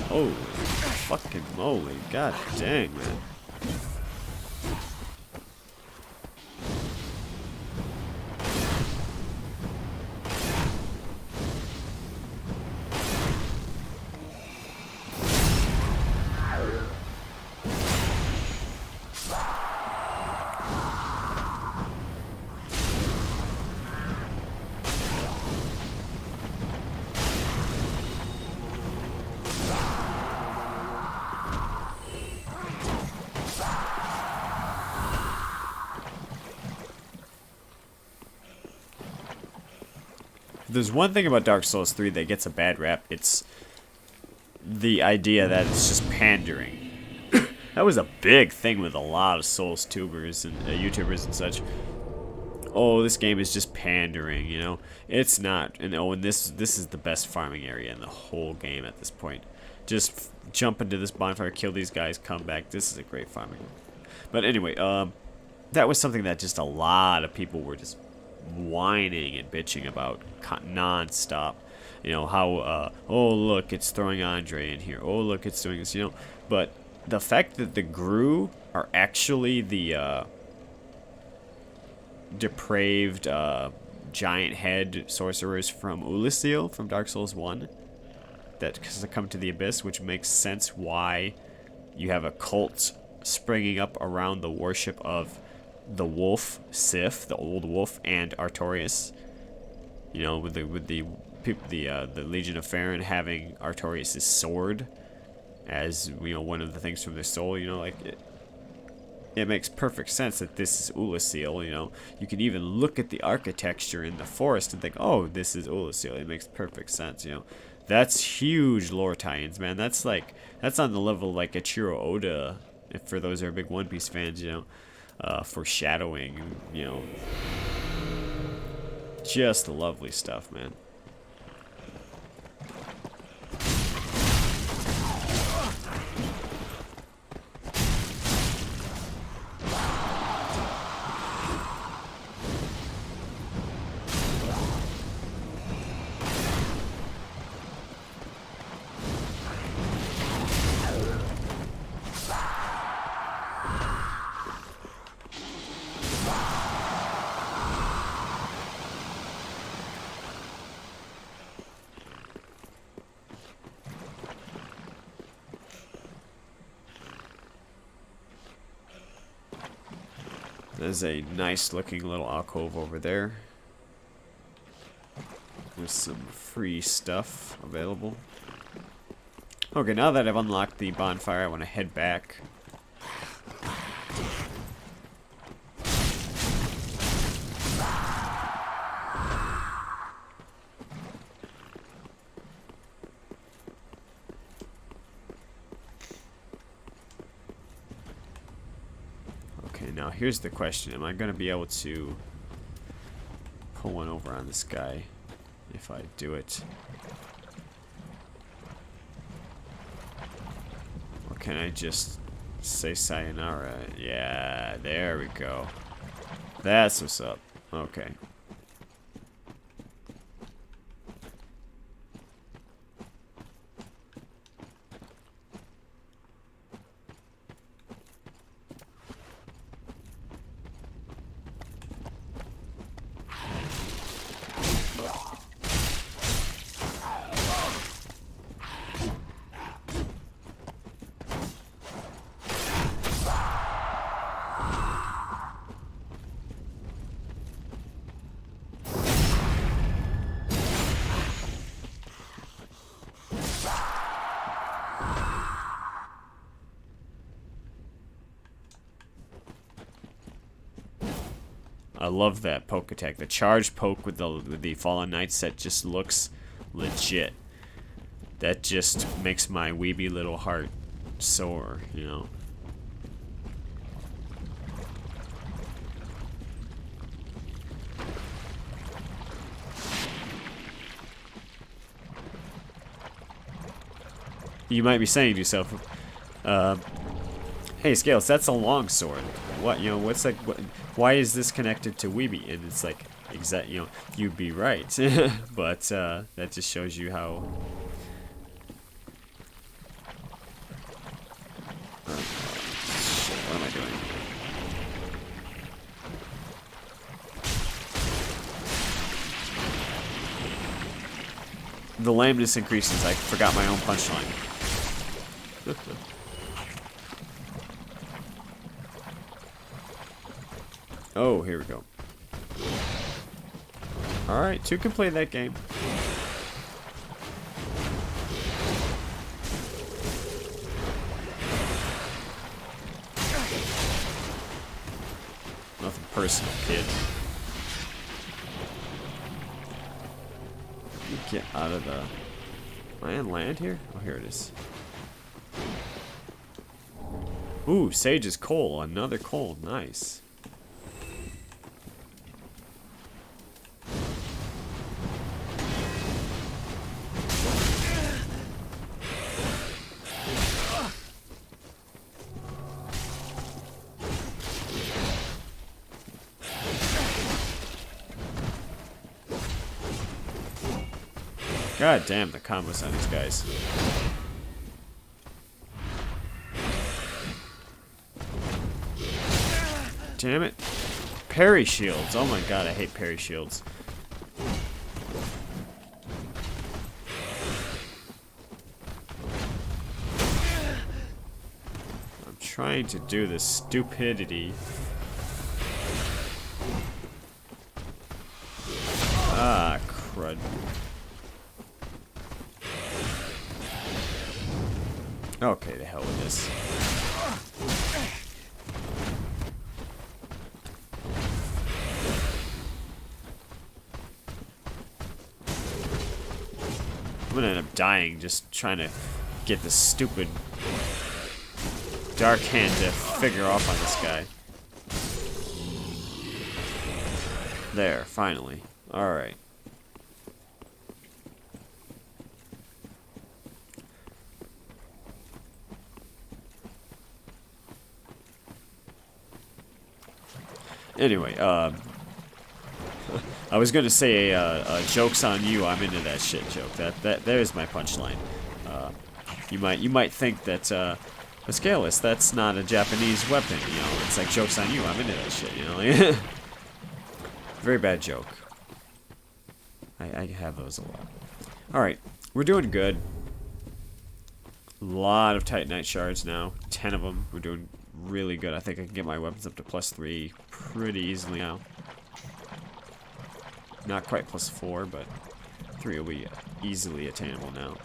Holy fucking moly. God dang, man. If there's one thing about Dark Souls 3 that gets a bad rap, it's the idea that it's just pandering. That was a big thing with a lot of Souls tubers and YouTubers and such. Oh, this game is just pandering, you know? It's not. And oh, and this is the best farming area in the whole game at this point. Just jump into this bonfire, kill these guys, come back. This is a great farming. But anyway, that was something that just a lot of people were just whining and bitching about non-stop. You know, how, oh, look, it's throwing Andre in here. Oh, look, it's doing this, you know. But the fact that the Gru are actually the depraved giant head sorcerers from Ulasil from Dark Souls 1 that succumb to the Abyss, which makes sense why you have a cult springing up around the worship of the wolf Sif, the old wolf, and Artorias. You know, with the Legion of Farron having Artorias' sword as, you know, one of the things from their soul. You know, like it makes perfect sense that this is Ulasil. You know, you can even look at the architecture in the forest and think, oh, this is Ulasil. It makes perfect sense. You know, that's huge lore tie-ins, man. That's on the level of like Ichiro Oda, if for those who are big One Piece fans, you know. Foreshadowing, you know, just lovely stuff, man. There's a nice looking little alcove over there with some free stuff available. Okay, now that I've unlocked the bonfire, I want to head back. Now here's the question, am I going to be able to pull one over on this guy if I do it? Or can I just Say sayonara. Yeah, there we go. That's what's up. Okay. I love that poke attack. The charged poke with the Fallen Knight set just looks legit. That just makes my weeby little heart soar, you know. You might be saying to yourself, hey Scales, that's a long sword. What, you know, what's like, why is this connected to Weeby? And it's like, you know, you'd be right. But that just shows you how... shit, what am I doing? The lameness increases. I forgot my own punchline. Oh, here we go. Alright, 2 can play that game. Nothing personal, kid. Let me get out of the... Am I on land here? Oh, here it is. Ooh, Sage's coal. Another coal. Nice. God damn, the combos on these guys. Damn it. Parry shields. Oh my god, I hate parry shields. I'm trying to do this stupidity. Ah, crud. Okay, the hell with this. I'm gonna end up dying just trying to get this stupid dark hand to figure off on this guy. There, finally. Alright. Anyway, I was gonna say joke's on you. I'm into that shit joke. There's my punchline. You might think that a scaleless, that's not a Japanese weapon. You know, it's like joke's on you. I'm into that shit. You know, very bad joke. I have those a lot. All right, we're doing good. A lot of Titanite shards now. 10 of them. We're doing really good. I think I can get my weapons up to +3 pretty easily now. Not quite +4, but 3 will be easily attainable now.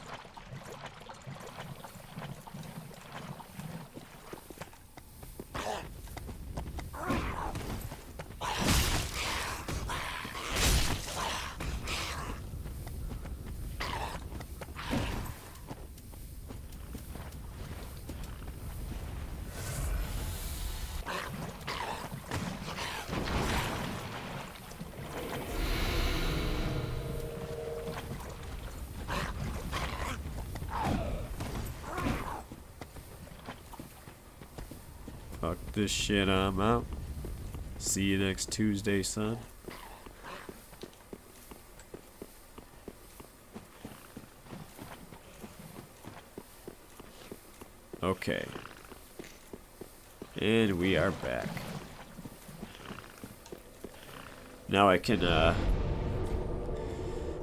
Fuck this shit, I'm out. See you next Tuesday, son. Okay. And we are back. Now I can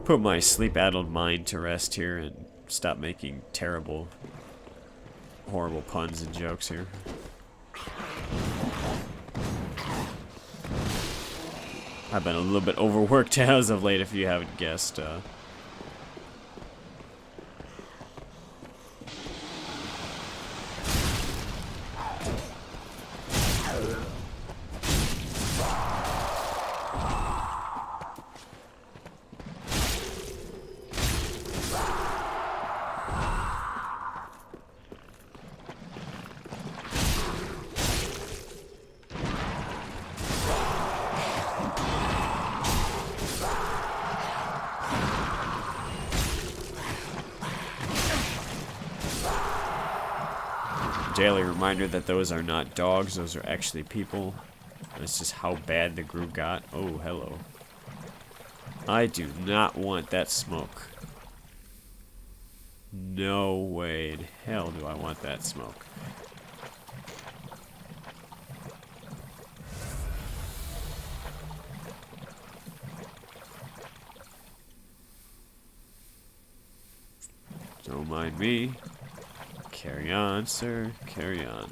put my sleep-addled mind to rest here and stop making terrible, horrible puns and jokes here. I've been a little bit overworked as of late, if you haven't guessed. Daily reminder that those are not dogs, those are actually people. That's just how bad the group got. Oh, hello. I do not want that smoke. No way in hell do I want that smoke. Don't mind me. Carry on, sir. Carry on.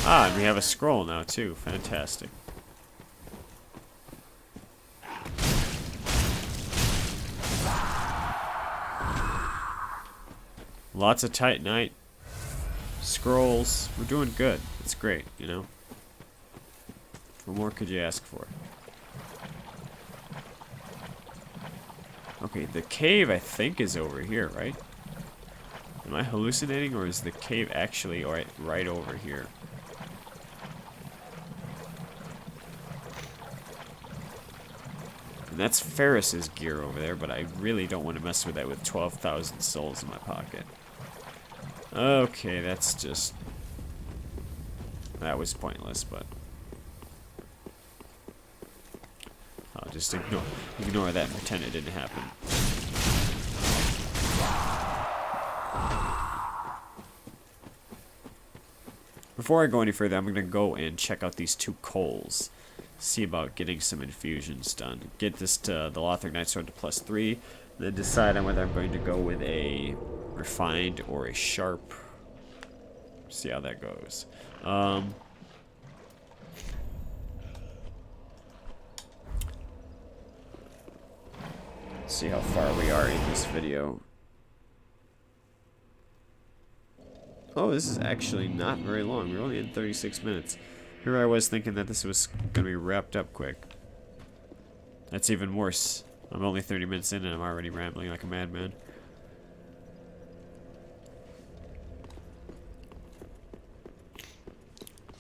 Ah, and we have a scroll now too. Fantastic. Lots of Titanite scrolls. We're doing good. It's great, you know. What more could you ask for? Okay, the cave I think is over here, right? Am I hallucinating, or is the cave actually right over here? And that's Ferris's gear over there, but I really don't want to mess with that with 12,000 souls in my pocket. Okay, that's just... that was pointless, but... I'll just ignore that and pretend it didn't happen. Before I go any further, I'm going to go and check out these two coals. See about getting some infusions done. Get this to the Lothric Night Sword to +3, then decide on whether I'm going to go with a refined or a sharp. See how that goes. See how far we are in this video. Oh, this is actually not very long. We're only in 36 minutes. Here I was thinking that this was going to be wrapped up quick. That's even worse. I'm only 30 minutes in and I'm already rambling like a madman.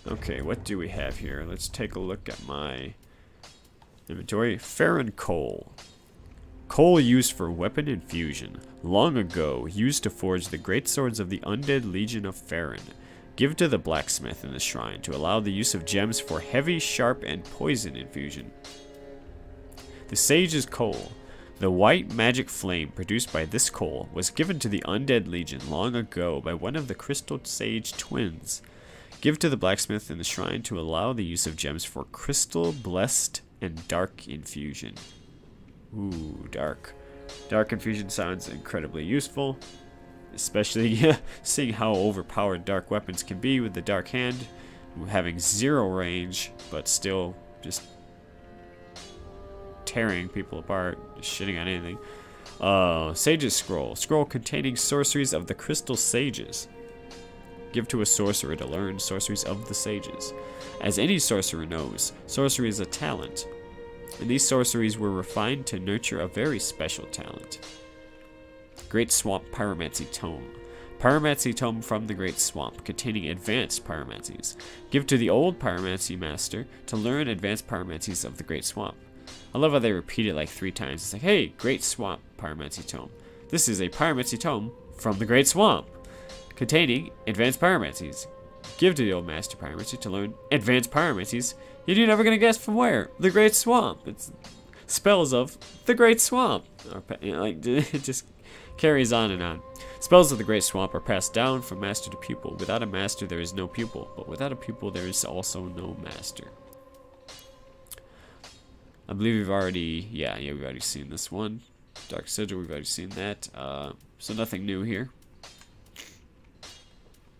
Okay, what do we have here? Let's take a look at my inventory. Farron coal. Coal used for weapon infusion. Long ago, used to forge the great swords of the undead legion of Farron. Give to the blacksmith in the shrine to allow the use of gems for heavy, sharp, and poison infusion. The sage's coal. The white magic flame produced by this coal was given to the undead legion long ago by one of the crystal sage twins. Give to the blacksmith in the shrine to allow the use of gems for crystal, blessed, and dark infusion. Ooh, dark. Dark infusion sounds incredibly useful. Especially seeing how overpowered dark weapons can be with the Dark Hand, having 0 range, but still just tearing people apart, just shitting on anything. Sage's Scroll. Scroll containing sorceries of the Crystal Sages. Give to a sorcerer to learn sorceries of the sages. As any sorcerer knows, sorcery is a talent, and these sorceries were refined to nurture a very special talent. Great Swamp Pyromancy Tome. Pyromancy Tome from the Great Swamp, containing advanced pyromancies. Give to the old pyromancy master to learn advanced pyromancies of the Great Swamp. I love how they repeat it like 3 times. It's like, hey, Great Swamp Pyromancy Tome. This is a pyromancy tome from the Great Swamp, containing advanced pyromancies. Give to the old master pyromancy to learn advanced pyromancies. You're never gonna guess from where. The Great Swamp. It's spells of the Great Swamp. Or, like, it just carries on and on. Spells of the Great Swamp are passed down from master to pupil. Without a master, there is no pupil, but without a pupil, there is also no master. I believe we've already, yeah, we've already seen this one. Dark Sigil, we've already seen that. So nothing new here.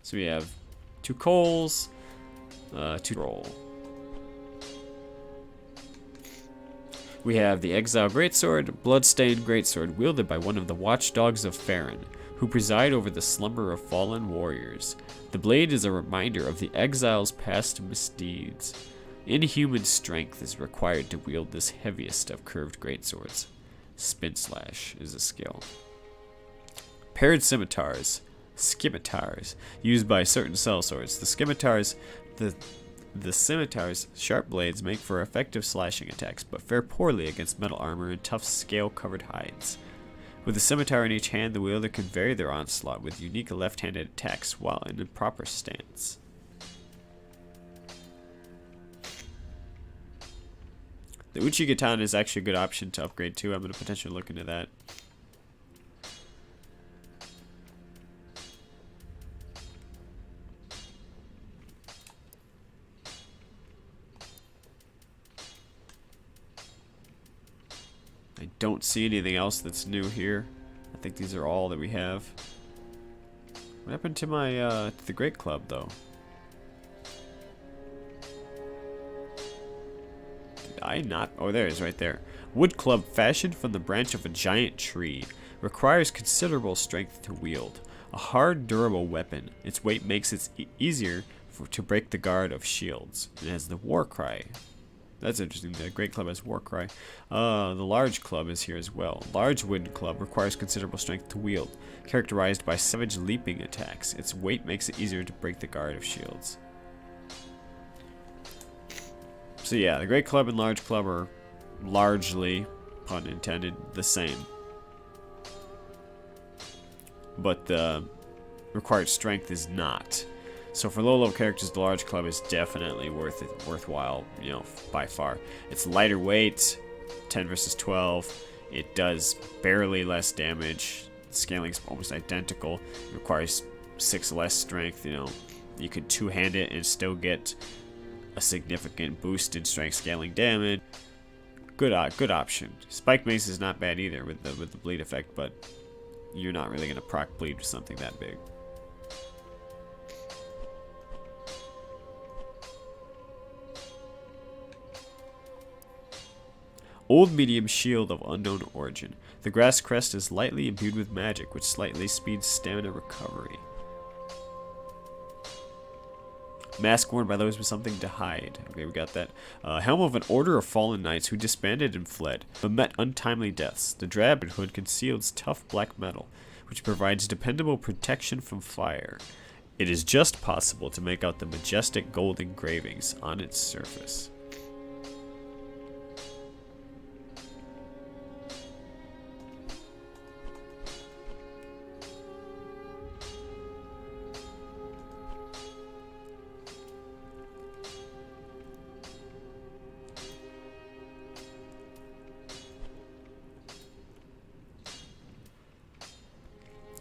So we have 2 coals, 2 roll. We have the Exile Greatsword, Bloodstained Greatsword, wielded by one of the Watchdogs of Farron, who preside over the slumber of fallen warriors. The blade is a reminder of the exile's past misdeeds. Inhuman strength is required to wield this heaviest of curved greatswords. Spin Slash is a skill. Paired Scimitars, Scimitars, used by certain sellswords. The scimitar's sharp blades make for effective slashing attacks, but fare poorly against metal armor and tough scale-covered hides. With a scimitar in each hand, the wielder can vary their onslaught with unique left-handed attacks while in a proper stance. The Uchigatana is actually a good option to upgrade too. I'm going to potentially look into that. I don't see anything else that's new here. I think these are all that we have. What happened to my to the Great Club though? Did I not? Oh, there it is right there. Wood club fashioned from the branch of a giant tree. Requires considerable strength to wield. A hard, durable weapon. Its weight makes it easier to break the guard of shields. It has the war cry. That's interesting. The Great Club has war cry. The Large Club is here as well. Large wooden club requires considerable strength to wield, characterized by savage leaping attacks. Its weight makes it easier to break the guard of shields. So yeah, the Great Club and Large Club are largely, pun intended, the same. But the required strength is not. So for low-level characters, the Large Club is definitely worthwhile, you know, by far. It's lighter weight, 10 versus 12. It does barely less damage. Scaling's almost identical. It requires 6 less strength, you know. You could two-hand it and still get a significant boost in strength scaling damage. Good option. Spike Mace is not bad either with the bleed effect, but you're not really going to proc bleed with something that big. Old Medium Shield of Unknown Origin. The grass crest is lightly imbued with magic, which slightly speeds stamina recovery. Mask worn by those with something to hide. Okay, we got that. Helm of an order of fallen knights who disbanded and fled, but met untimely deaths. The drab hood conceals tough black metal, which provides dependable protection from fire. It is just possible to make out the majestic gold engravings on its surface.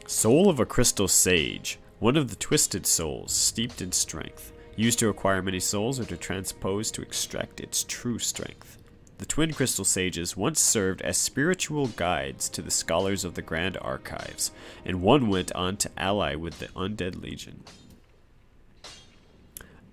Soul of a Crystal Sage, one of the twisted souls, steeped in strength, used to acquire many souls or to transpose to extract its true strength. The twin Crystal Sages once served as spiritual guides to the scholars of the Grand Archives, and one went on to ally with the Undead Legion.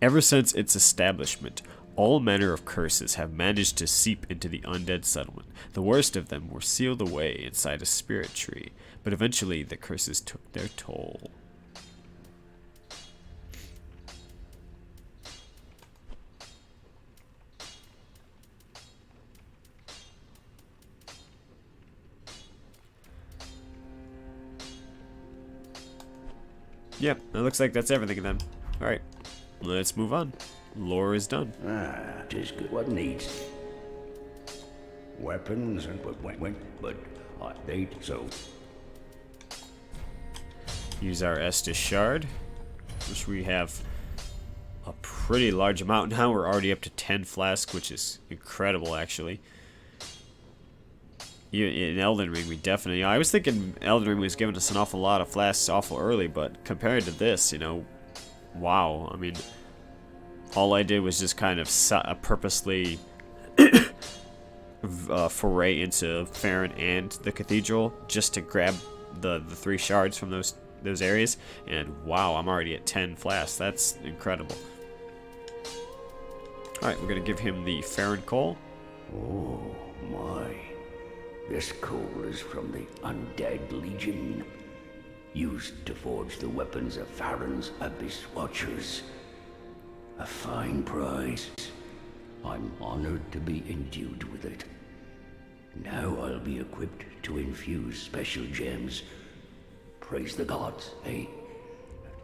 Ever since its establishment, All manner of curses have managed to seep into the undead settlement. The worst of them were sealed away inside a spirit tree, but eventually the curses took their toll. Yep, it looks like that's everything then. Alright, let's move on. Lore is done. Ah, 'tis good. What needs? Weapons and but I need so. Use our Estus shard, which we have a pretty large amount now. We're already up to 10 flasks, which is incredible, actually. In Elden Ring, we definitely... I was thinking Elden Ring was giving us an awful lot of flasks awful early, but compared to this, you know, wow. I mean, all I did was just kind of purposely foray into Farron and the Cathedral just to grab the 3 shards from those areas, and wow, I'm already at 10 flasks. That's incredible. Alright, we're going to give him the Farron coal. Oh my. This coal is from the Undead Legion, used to forge the weapons of Farron's Abyss Watchers. A fine prize. I'm honored to be endued with it. Now I'll be equipped to infuse special gems. Praise the gods, hey?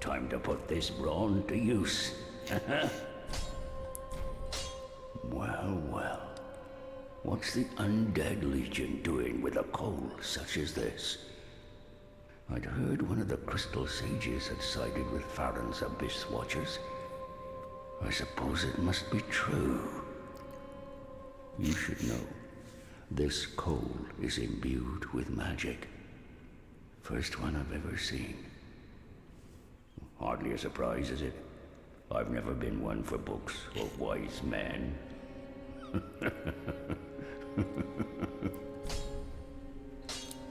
Time to put this brawn to use. Well, well. What's the Undead Legion doing with a coal such as this? I'd heard one of the Crystal Sages had sided with Farron's Abyss Watchers. I suppose it must be true. You should know, this coal is imbued with magic. First one I've ever seen. Hardly a surprise, is it? I've never been one for books or wise men.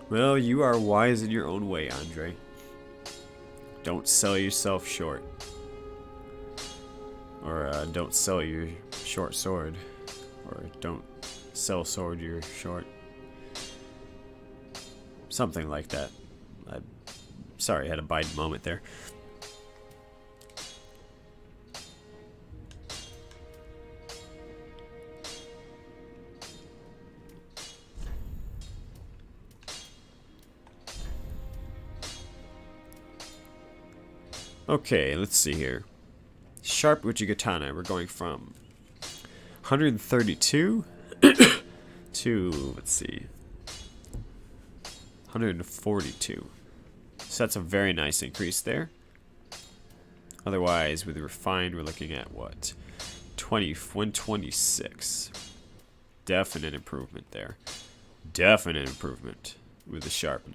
Well, you are wise in your own way, Andre. Don't sell yourself short. Or don't sell your short sword. Or don't sell sword you're short. Something like that. Sorry, I had a Biden moment there. Okay, let's see here. Sharp Uchigatana, we're going from 132 to, let's see, 142. So that's a very nice increase there. Otherwise, with the refined, we're looking at what? 126. Definite improvement there. Definite improvement with the sharp.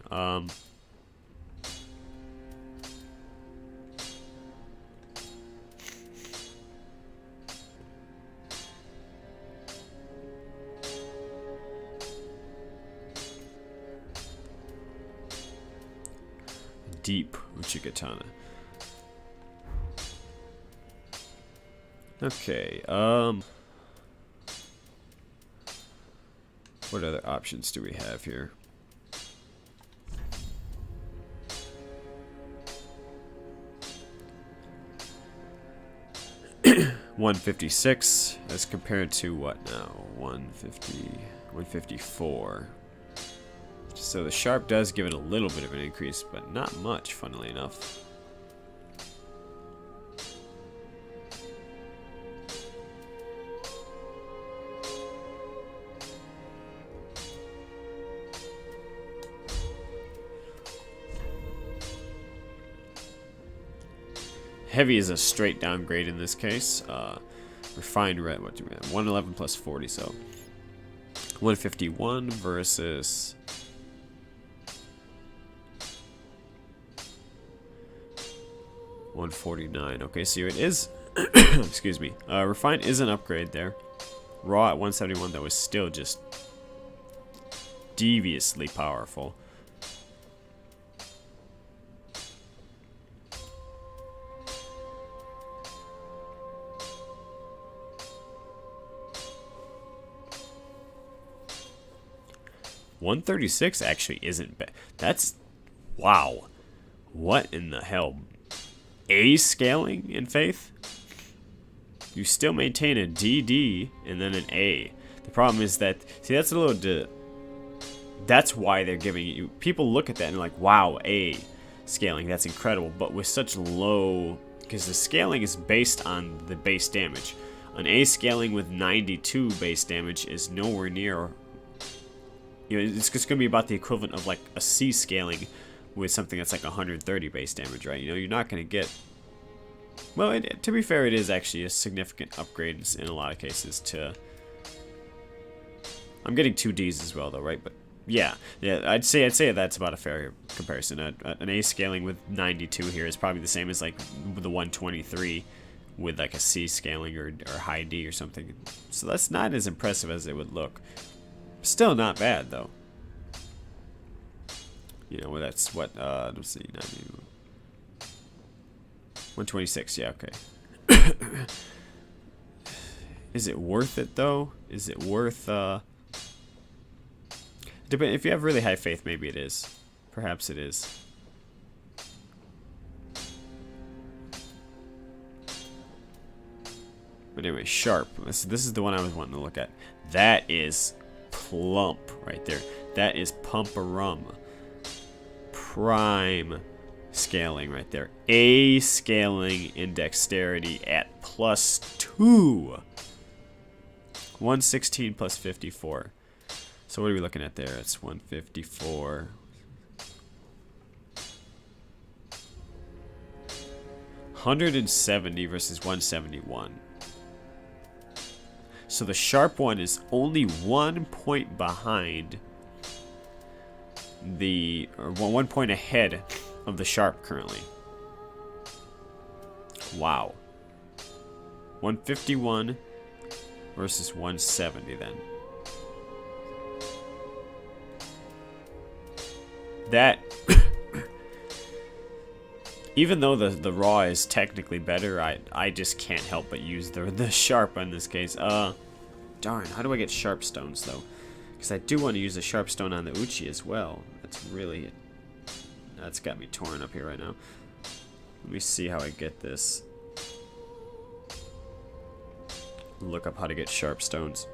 Deep Uchigatana. Okay, what other options do we have here? $156 as compared to what now? 154. So the sharp does give it a little bit of an increase, but not much, funnily enough. Heavy is a straight downgrade in this case. Refined red, what do we have? 111 plus 40, so 151 versus 149. Okay, so it is excuse me. Refined is an upgrade there. Raw at 171, that was still just deviously powerful. 136 actually isn't bad. That's... Wow. What in the hell? A scaling in Faith? You still maintain a DD and then an A. The problem is that... See, that's a little... That's why they're giving you... People look at that and are like, wow, A scaling. That's incredible. But with such low... Because the scaling is based on the base damage. An A scaling with 92 base damage is nowhere near... You know, it's just going to be about the equivalent of like a C scaling with something that's like 130 base damage, right? You know, you're not going to get... Well, to be fair, it is actually a significant upgrade in a lot of cases to... I'm getting 2 Ds as well, though, right? But yeah, I'd say that's about a fair comparison. An A scaling with 92 here is probably the same as like the 123 with like a C scaling or high D or something. So that's not as impressive as it would look. Still not bad, though. You know, that's what, let's see, 90, 126, yeah, okay. Is it worth it, though? Is it worth, if you have really high faith, maybe it is. Perhaps it is. But anyway, sharp. This is the one I was wanting to look at. That is plump right there. That is pump-a-rum. Prime scaling right there. A scaling in dexterity at +2. 116 plus 54. So what are we looking at there? It's 154. 170 versus 171. So the sharp one is only 1 point behind or 1 point ahead of the sharp currently. Wow. 151 versus 170 then. That, even though the raw is technically better, I just can't help but use the sharp in this case. Darn, how do I get sharp stones though? Because I do want to use a sharp stone on the Uchi as well. That's got me torn up here right now. Let me see how I get this. Look up how to get sharp stones.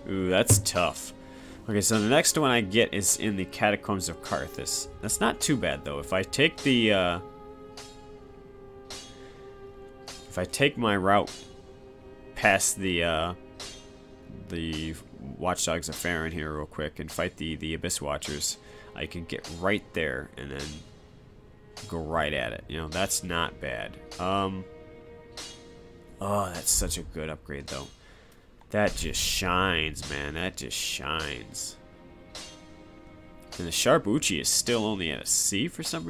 Ooh, that's tough. Okay, so the next one I get is in the Catacombs of Carthus. That's not too bad though. If I take my route past the Watchdogs of Farron here real quick and fight the Abyss Watchers, I can get right there and then go right at it. You know, that's not bad. Oh, that's such a good upgrade though. That just shines, man. That just shines. And the sharp Uchi is still only at a C for some reason.